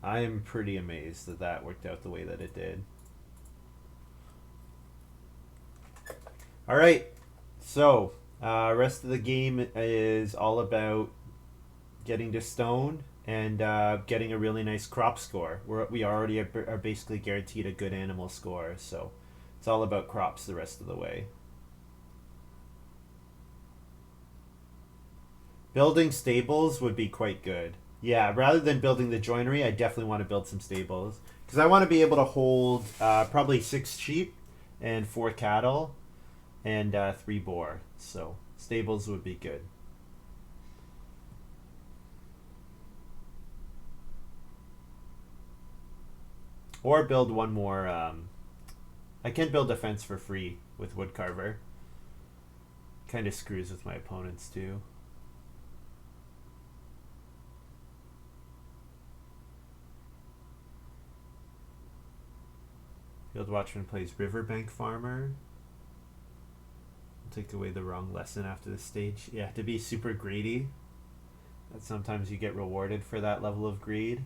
I am pretty amazed that that worked out the way that it did. All right. So, rest of the game is all about getting to stone and getting a really nice crop score. We already are basically guaranteed a good animal score, so it's all about crops the rest of the way. Building stables would be quite good. Yeah, rather than building the joinery, I definitely want to build some stables. Because I want to be able to hold probably 6 sheep and 4 cattle and 3 boar. So stables would be good. Or build one more... I can build a fence for free with woodcarver. Kind of screws with my opponents too. Field Watchman plays Riverbank Farmer. I'll take away the wrong lesson after this stage. Yeah, to be super greedy. That sometimes you get rewarded for that level of greed.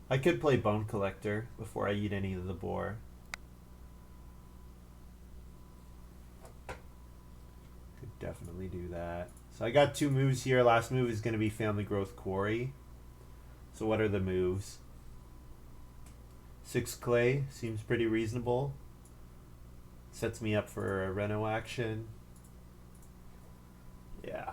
I could play Bone Collector before I eat any of the boar. Could definitely do that. So I got 2 moves here. Last move is going to be Family Growth Quarry. So what are the moves? 6 clay seems pretty reasonable. Sets me up for a reno action. Yeah.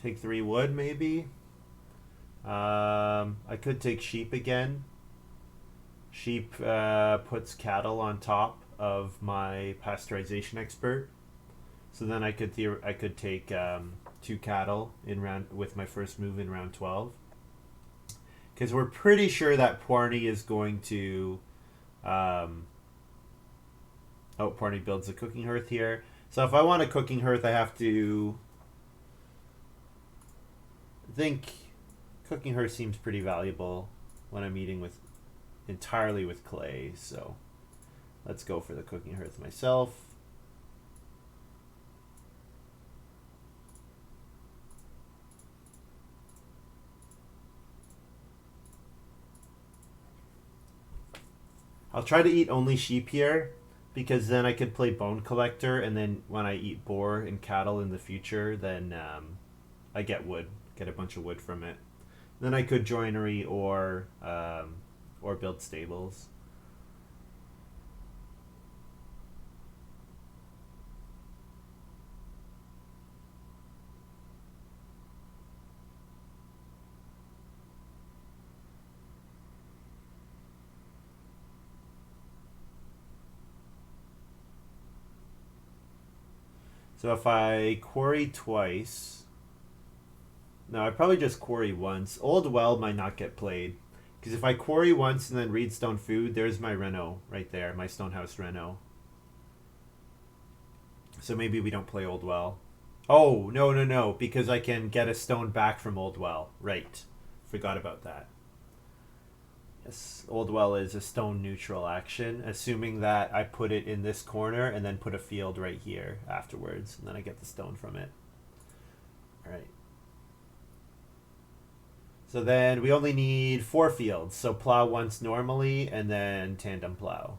Take 3 wood, maybe. I could take sheep again. Sheep puts cattle on top of my pasteurization expert. So then I could take 2 cattle in round with my first move in round 12. Because we're pretty sure that Pwarney is going to. Pwarney builds a cooking hearth here. So if I want a cooking hearth, I have to. I think cooking hearth seems pretty valuable when I'm eating entirely with clay. So let's go for the cooking hearth myself. I'll try to eat only sheep here, because then I could play bone collector, and then when I eat boar and cattle in the future, then I get a bunch of wood from it. Then I could joinery or build stables. So if I quarry twice, no, I probably just quarry once. Old Well might not get played, because if I quarry once and then read stone food, there's my reno right there, my stonehouse reno. So maybe we don't play Old Well. Oh, no, because I can get a stone back from Old Well. Right. Forgot about that. Yes, Old Well is a stone neutral action, assuming that I put it in this corner and then put a field right here afterwards, and then I get the stone from it. Alright. So then we only need 4 fields. So plow once normally, and then tandem plow.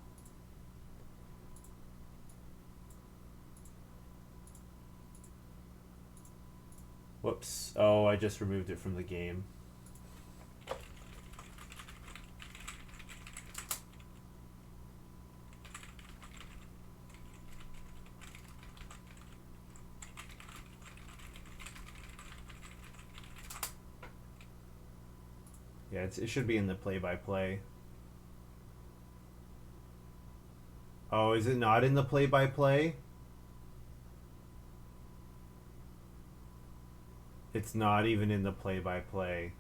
Whoops. Oh, I just removed it from the game. Yeah, it should be in the play-by-play. Oh, is it not in the play-by-play? It's not even in the play-by-play.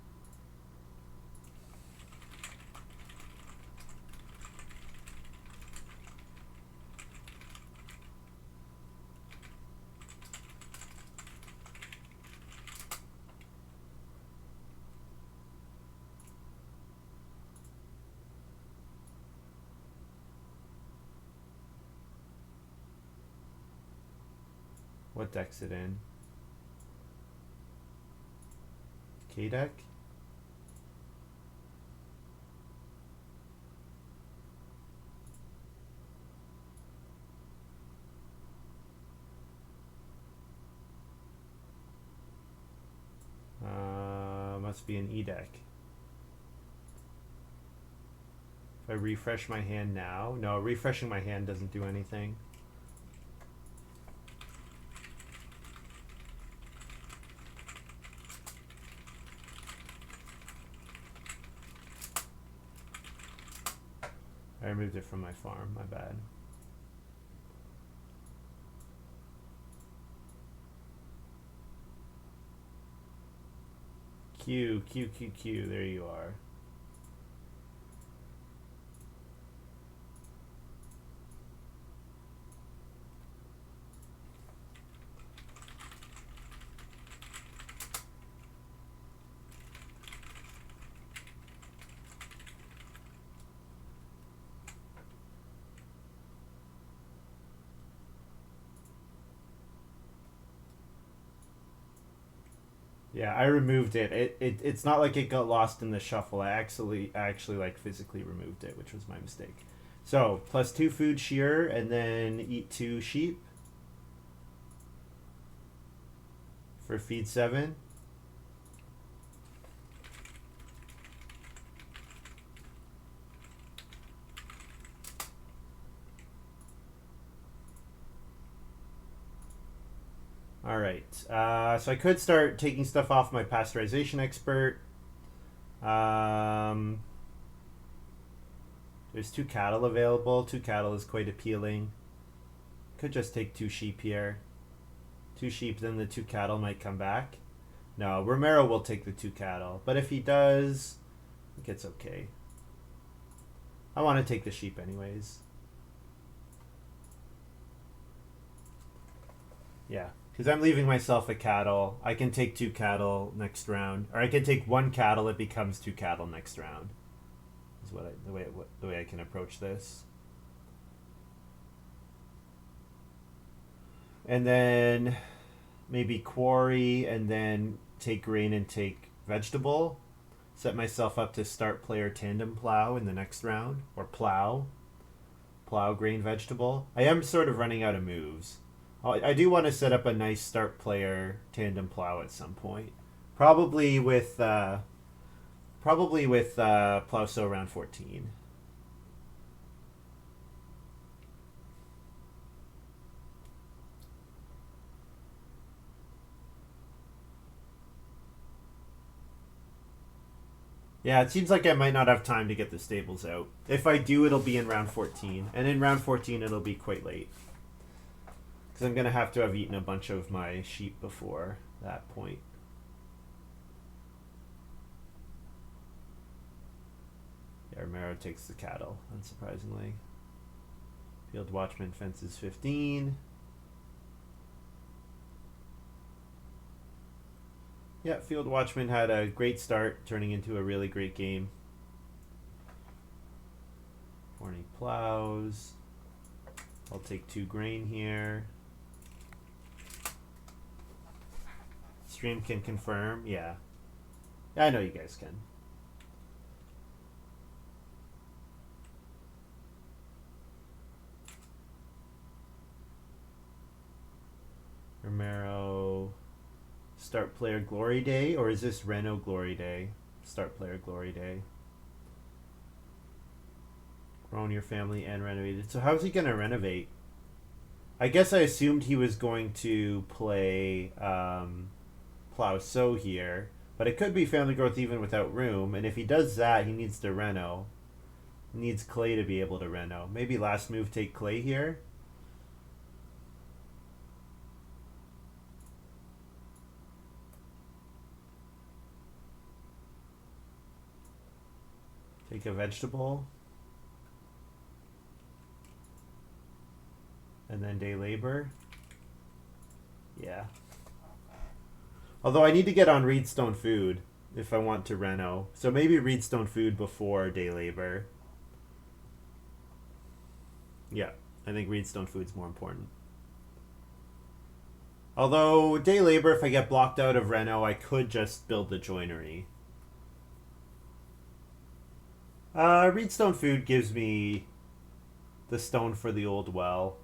What deck's it in? K deck? Must be an E deck. If I refresh my hand now, no, refreshing my hand doesn't do anything. I removed it from my farm, my bad. Q, there you are. Yeah, I removed it. It's not like it got lost in the shuffle. I actually like physically removed it, which was my mistake. So +2 food shearer, and then eat 2 sheep for feed 7. All right, so I could start taking stuff off my pasteurization expert. There's 2 cattle available. 2 cattle is quite appealing. Could just take 2 sheep here. 2 sheep, then the 2 cattle might come back. No, Romero will take the 2 cattle. But if he does, I think it's okay. I want to take the sheep anyways. Yeah, because I'm leaving myself a cattle. I can take 2 cattle next round. Or I can take 1 cattle, it becomes 2 cattle next round. Is the way I can approach this. And then maybe quarry and then take grain and take vegetable. Set myself up to start player tandem plow in the next round. Or plow. Plow, grain, vegetable. I am sort of running out of moves. I do want to set up a nice start player tandem plow at some point. Probably with plow so around 14. Yeah, it seems like I might not have time to get the stables out. If I do, it'll be in round 14. And in round 14, it'll be quite late. Because I'm going to have eaten a bunch of my sheep before that point. Yeah, Romero takes the cattle, unsurprisingly. Field Watchman fences 15. Yeah, Field Watchman had a great start, turning into a really great game. Pwarney plows. I'll take 2 grain here. Stream can confirm. Yeah. I know you guys can. Romero. Start player glory day, or is this Reno glory day? Start player glory day. Grown your family and renovated. So how's he gonna renovate? I guess I assumed he was going to play plow sow here, but it could be family growth even without room. And if he does that, he needs to reno. He needs clay to be able to reno. Maybe last move take clay here. Take a vegetable. And then day labor. Yeah. Although I need to get on Reedstone food if I want to reno. So maybe Reedstone food before day labor. Yeah, I think Reedstone food's more important. Although day labor, if I get blocked out of reno, I could just build the joinery. Reedstone food gives me the stone for the old well.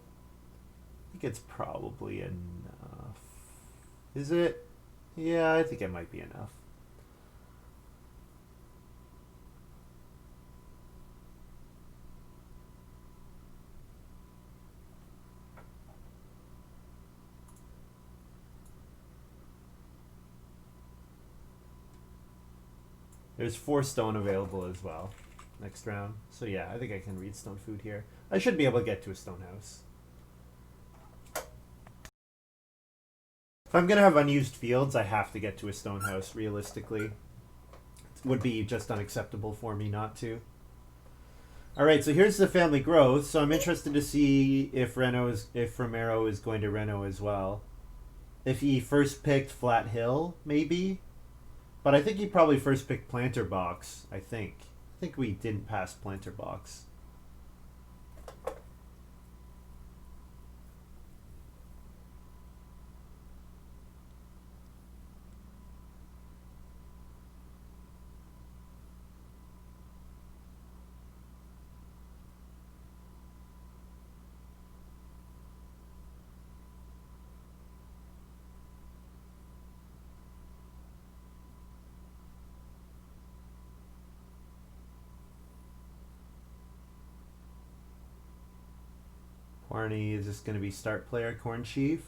I think it's probably enough. Is it? Yeah, I think it might be enough. There's 4 stone available as well next round. So yeah, I think I can read stone food here. I should be able to get to a stone house. If I'm going to have unused fields, I have to get to a stone house, realistically. It would be just unacceptable for me not to. Alright, so here's the family growth. So I'm interested to see if Romero is going to reno as well. If he first picked Flat Hill, maybe. But I think he probably first picked Planter Box, I think. I think we didn't pass Planter Box. Pwarney is just going to be start player Corn Chief.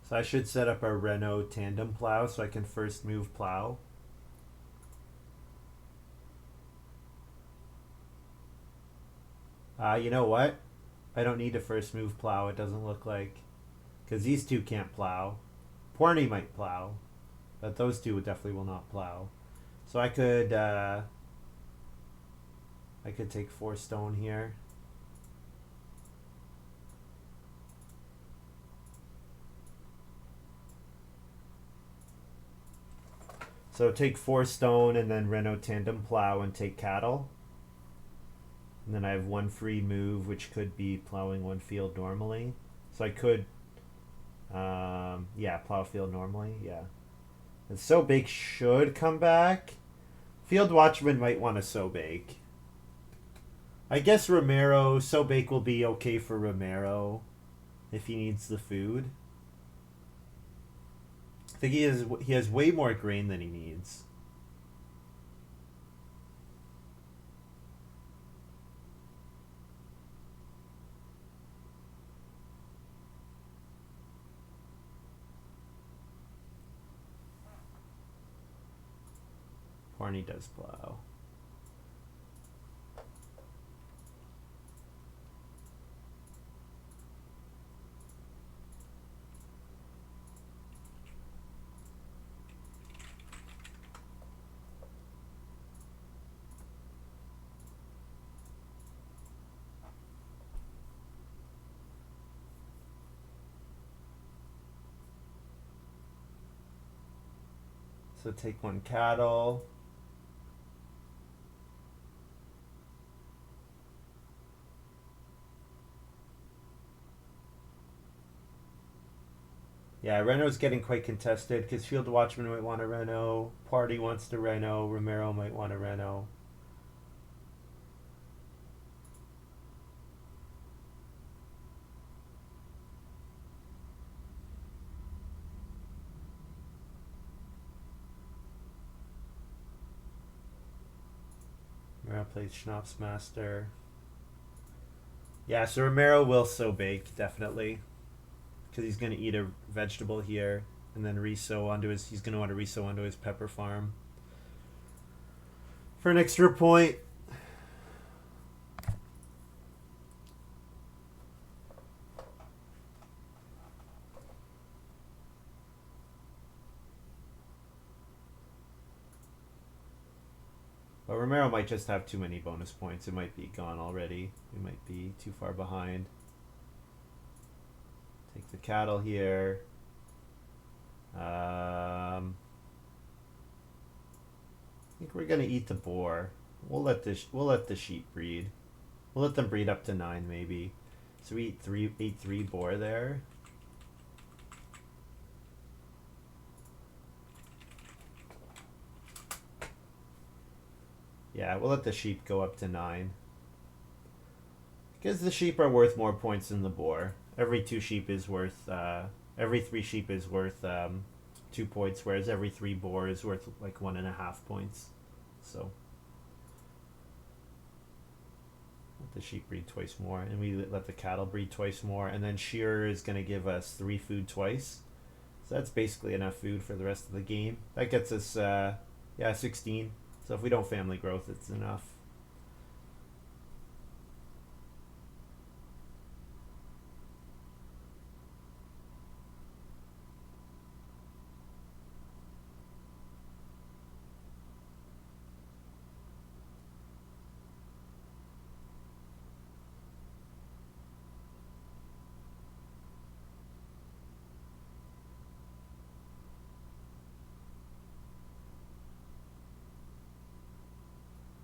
So I should set up a Renault Tandem Plow so I can first move Plow. You know what? I don't need to first move plow, it doesn't look like. Because these two can't plow. Pwarney might plow, but those two definitely will not plow. So I could take 4 stone here. So take 4 stone and then Reno Tandem Plow and take cattle. And then I have 1 free move, which could be plowing 1 field normally. So I could, yeah, plow field normally, yeah. And So Bake should come back. Field Watchman might want to So Bake. I guess Romero, So Bake will be okay for Romero if he needs the food. I think he has way more grain than he needs. Pwarney does plow. So take 1 cattle. Yeah, Reno's getting quite contested because Field Watchman might want a Reno, Party wants to Reno, Romero might want a Reno. Romero plays Schnapps Master. Yeah, so Romero will So Bake, definitely. Because he's going to eat a vegetable here and then resow onto his, he's going to want to resow onto his pepper farm for an extra point. But Romero might just have too many bonus points. It might be gone already. We might be too far behind. Take the cattle here. I think we're gonna eat the boar. We'll let the sheep breed. We'll let them breed up to 9 maybe. So we eat 3 boar there. Yeah, we'll let the sheep go up to 9. Because the sheep are worth more points than the boar. Every 2 sheep is worth, every 3 sheep is worth 2 points, whereas every 3 boar is worth like 1.5 points. So let the sheep breed twice more, and we let the cattle breed twice more, and then Shearer is going to give us 3 food twice. So that's basically enough food for the rest of the game. That gets us, yeah, 16. So if we don't family growth, it's enough.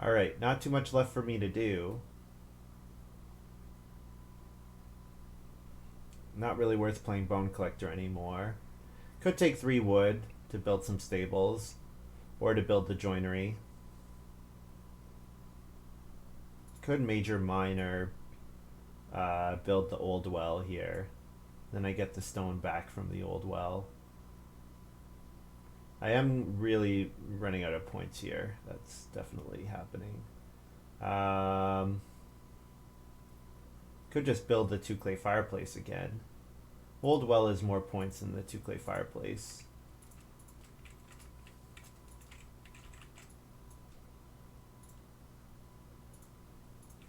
Alright, not too much left for me to do. Not really worth playing Bone Collector anymore. Could take 3 wood to build some stables, or to build the joinery. Could major minor build the old well here. Then I get the stone back from the old well. I am really running out of points here. That's definitely happening. Could just build the 2 clay fireplace again. Old well is more points than the 2 clay fireplace.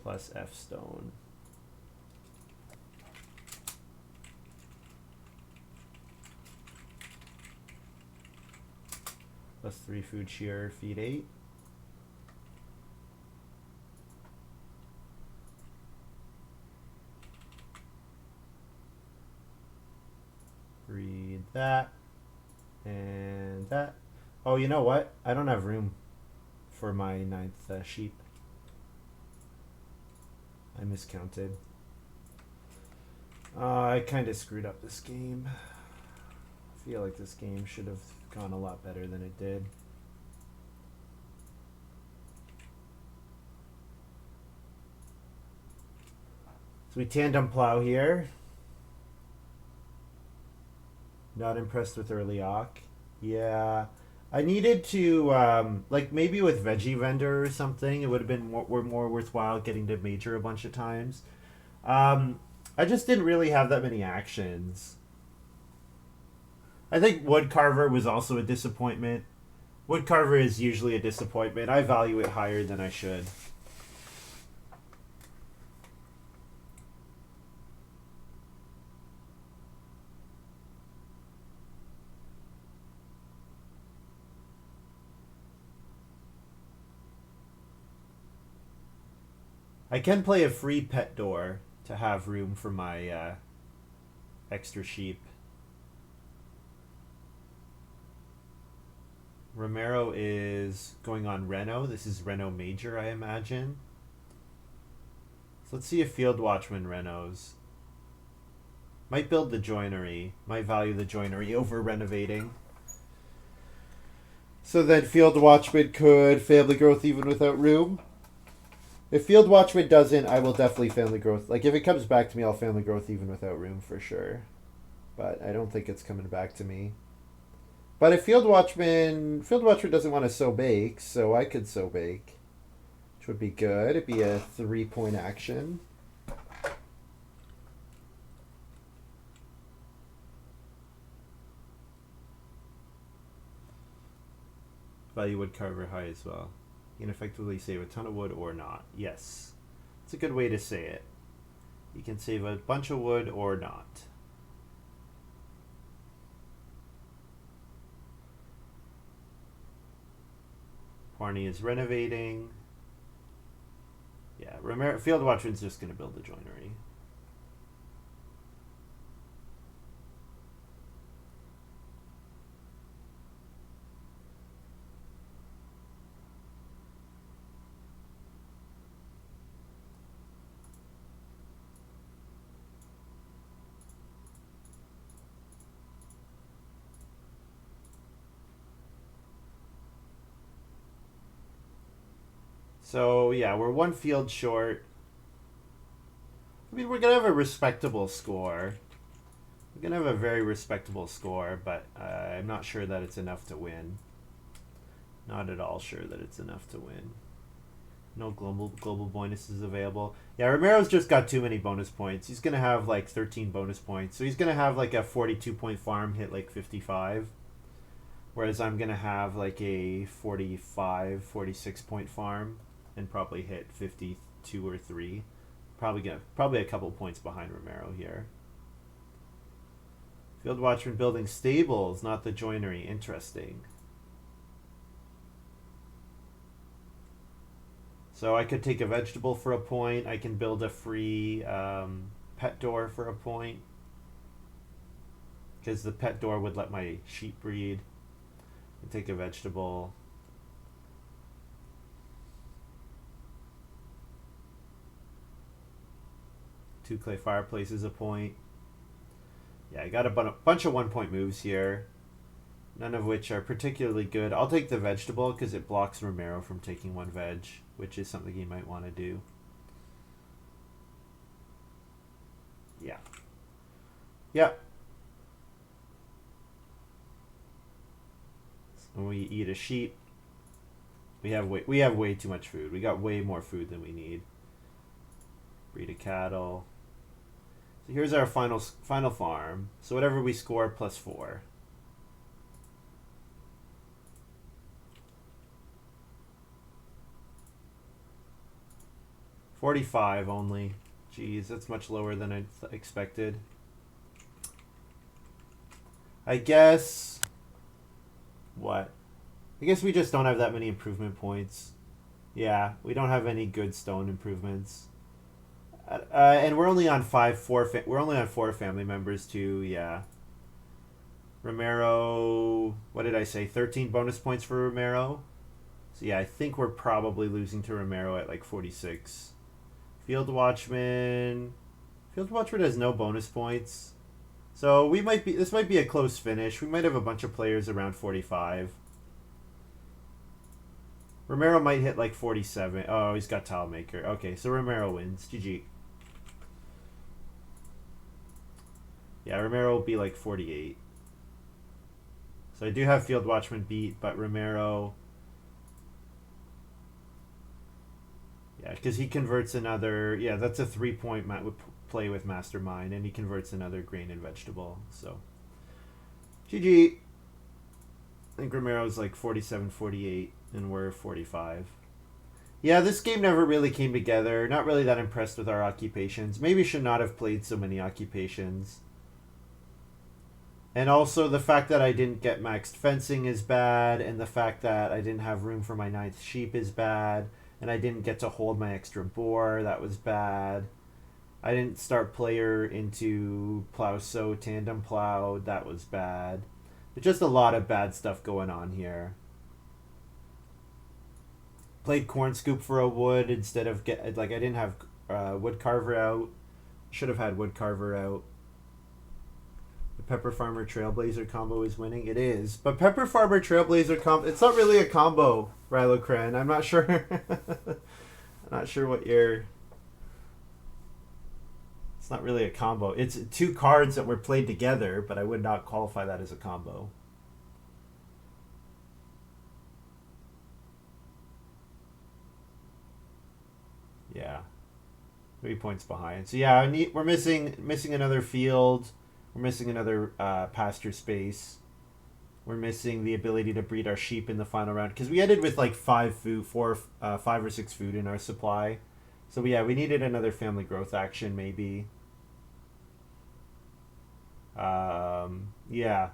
plus F stone. Plus 3 food shearer, feed 8. Breed that. And that. Oh, you know what? I don't have room for my 9th sheep. I miscounted. I kind of screwed up this game. I feel like this game should have gone a lot better than it did. So we tandem plow here. Not impressed with early Ock. Yeah. I needed to, like maybe with Veggie Vendor or something, it would have been more worthwhile getting to major a bunch of times. I just didn't really have that many actions. I think Woodcarver was also a disappointment. Woodcarver is usually a disappointment. I value it higher than I should. I can play a free pet door to have room for my extra sheep. Romero is going on Reno. This is Reno Major, I imagine. So let's see if Field Watchman Renos. Might build the joinery. Might value the joinery over renovating. So then Field Watchman could family growth even without room. If Field Watchman doesn't, I will definitely family growth. Like, if it comes back to me, I'll family growth even without room for sure. But I don't think it's coming back to me. But if Field Watchman doesn't want to sow bake, so I could sow bake, which would be good. It'd be a 3-point action. Value wood carver high as well. You can effectively save a ton of wood or not. Yes. It's a good way to say it. You can save a bunch of wood or not. Pwarney is renovating. Yeah, Romero, Field Watchman's just going to build the joinery. So, yeah, we're 1 field short. I mean, we're going to have a respectable score. We're going to have a very respectable score, but I'm not sure that it's enough to win. Not at all sure that it's enough to win. No global bonuses available. Yeah, Romero's just got too many bonus points. He's going to have like 13 bonus points. So he's going to have like a 42-point farm hit like 55. Whereas I'm going to have like a 45, 46-point farm and probably hit 52 or 3. Probably a couple points behind Romero here. Field Watchman building stables, not the joinery. Interesting. So I could take a vegetable for a point. I can build a free pet door for a point. Because the pet door would let my sheep breed. And take a vegetable. Two clay fireplaces a point. Yeah, I got a bunch of 1-point moves here. None of which are particularly good. I'll take the vegetable because it blocks Romero from taking 1 veg, which is something he might want to do. Yeah. Yeah. When we eat a sheep, we have way too much food. We got way more food than we need. Breed a cattle. So here's our final farm. So whatever we score plus 4. 45 only. Jeez, that's much lower than I expected. I guess... What? I guess we just don't have that many improvement points. Yeah, we don't have any good stone improvements. And we're only on we're only on 4 family members too, yeah. Romero, what did I say? 13 bonus points for Romero. So yeah, I think we're probably losing to Romero at like 46. Field Watchman has no bonus points. So this might be a close finish. We might have a bunch of players around 45. Romero might hit like 47. Oh, he's got Tile Maker. Okay, so Romero wins. GG. Yeah, Romero will be like 48. So I do have Field Watchman beat, but Romero... Yeah, because he converts another... Yeah, that's a 3-point play with Mastermind, and he converts another grain and vegetable. So, GG. I think Romero's like 47, 48, and we're 45. Yeah, this game never really came together. Not really that impressed with our occupations. Maybe should not have played so many occupations. And also the fact that I didn't get maxed fencing is bad, and the fact that I didn't have room for my 9th sheep is bad, and I didn't get to hold my extra boar, that was bad. I didn't start player into Plow so Tandem Plow, that was bad. But just a lot of bad stuff going on here. Played Corn Scoop for a wood instead of I didn't have Wood Carver out. Should have had Wood Carver out. The Pepper Farmer Trailblazer combo is winning. It is. But Pepper Farmer Trailblazer combo, it's not really a combo, Rylocran. I'm not sure. I'm not sure what you're... It's not really a combo. It's 2 cards that were played together, but I would not qualify that as a combo. Yeah. 3 points behind. So yeah, we're missing another field. We're missing another pasture space. We're missing the ability to breed our sheep in the final round because we ended with like 5 or 6 food in our supply. So yeah, we needed another family growth action maybe. Yeah,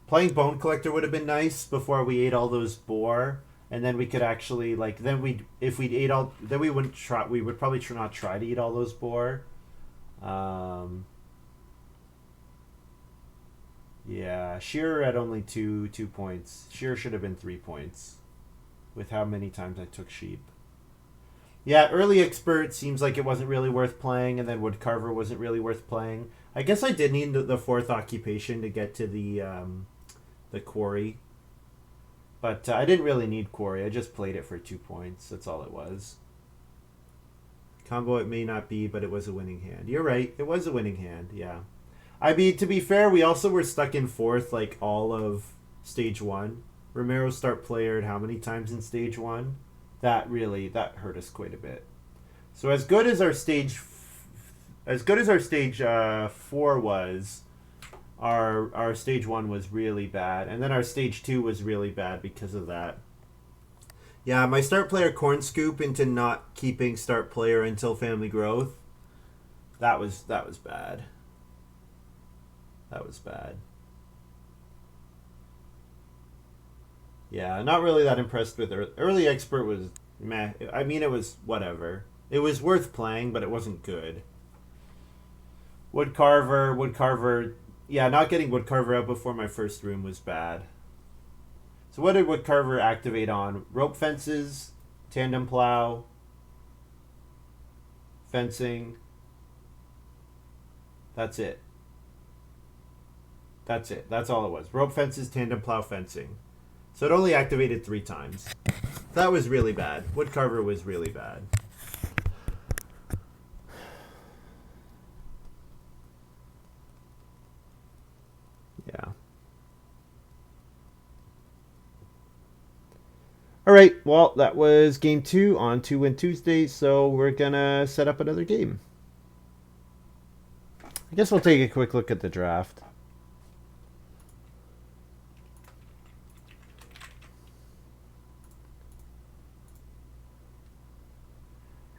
playing Bone Collector would have been nice before we ate all those boar, and then we could actually we wouldn't try. We would probably not try to eat all those boar. Yeah, Shearer at only two points. Shearer should have been 3 points with how many times I took sheep. Yeah, early expert seems like it wasn't really worth playing, and then Woodcarver wasn't really worth playing. I guess I did need the 4th occupation to get to the quarry. But I didn't really need quarry. I just played it for 2 points. That's all it was. Combo it may not be, but it was a winning hand. You're right. It was a winning hand, yeah. I mean, to be fair, we also were stuck in 4th like all of stage 1. Romero start playered how many times in stage 1? That hurt us quite a bit. So as good as our stage 4 was, our stage 1 was really bad, and then our stage 2 was really bad because of that. Yeah, my start player corn scoop into not keeping start player until family growth. That was bad. That was bad. Yeah, not really that impressed with early expert was meh. I mean, it was whatever. It was worth playing, but it wasn't good. Woodcarver. Yeah, not getting Woodcarver out before my first room was bad. So what did Woodcarver activate on? Rope fences, tandem plow, fencing. That's it. That's all it was. Rope fences, tandem plow, fencing. So it only activated 3 times. That was really bad. Woodcarver was really bad. Yeah. All right. Well, that was game 2 on 2 Win Tuesday. So we're gonna set up another game. I guess we'll take a quick look at the draft.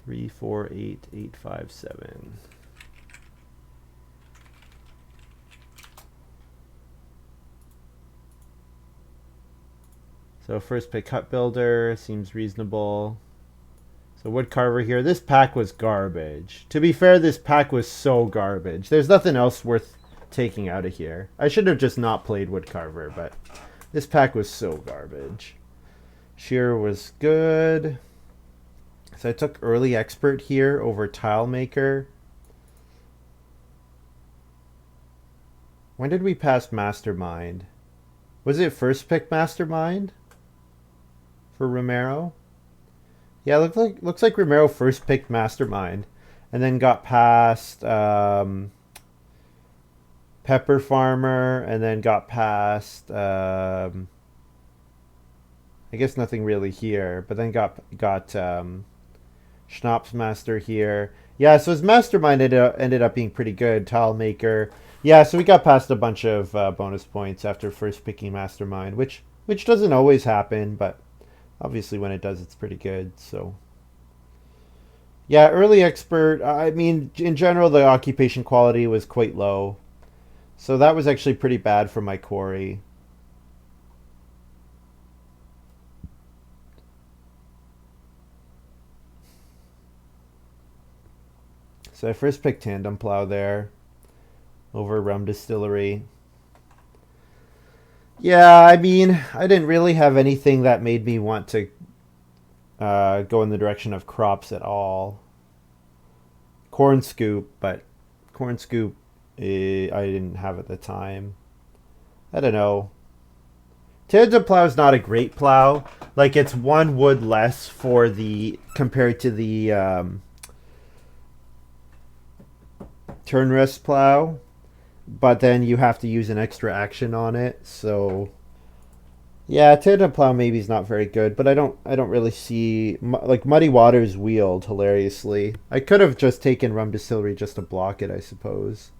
348857. So first pick hut builder seems reasonable. So wood carver here. This pack was garbage. To be fair, this pack was so garbage. There's nothing else worth taking out of here. I should have just not played wood carver, but this pack was so garbage. Shearer was good. So I took early expert here over tile maker. When did we pass mastermind? Was it first pick mastermind for Romero? Yeah, looks like Romero first picked mastermind and then got past pepper farmer and then got past I guess nothing really here, but then got Schnapps Master here. Yeah, so his mastermind ended up being pretty good. Tile maker. Yeah, so we got past a bunch of bonus points after first picking mastermind, which doesn't always happen, but obviously when it does, it's pretty good. So yeah, early expert. I mean, in general, the occupation quality was quite low, so that was actually pretty bad for my quarry. So I first picked Tandem Plow there over Rum Distillery. Yeah, I mean, I didn't really have anything that made me want to go in the direction of crops at all. Corn Scoop, but Corn Scoop I didn't have at the time. I don't know. Tandem Plow is not a great plow. Like, it's one wood less for the compared to the turn rest plow, but then you have to use an extra action on it. So yeah, Tandem Plow maybe is not very good, but I don't really see like Muddy Waters wheeled hilariously. I could have just taken Rum Distillery just to block it, I suppose.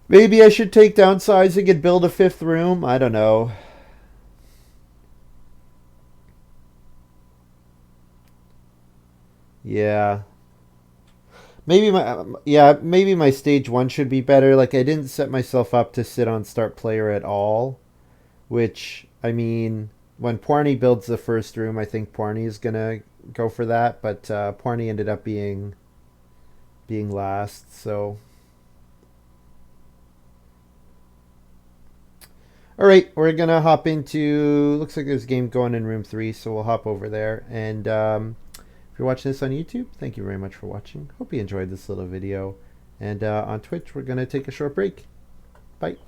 Maybe I should take downsizing and build a fifth room. I don't know. Yeah. Maybe my stage 1 should be better. Like, I didn't set myself up to sit on start player at all, which, I mean, when pwarney builds the first room, I think pwarney is gonna go for that, but pwarney ended up being last. So all right, we're gonna hop into, looks like there's a game going in room 3, so we'll hop over there. And if you're watching this on YouTube, thank you very much for watching. Hope you enjoyed this little video. And on Twitch, we're going to take a short break. Bye.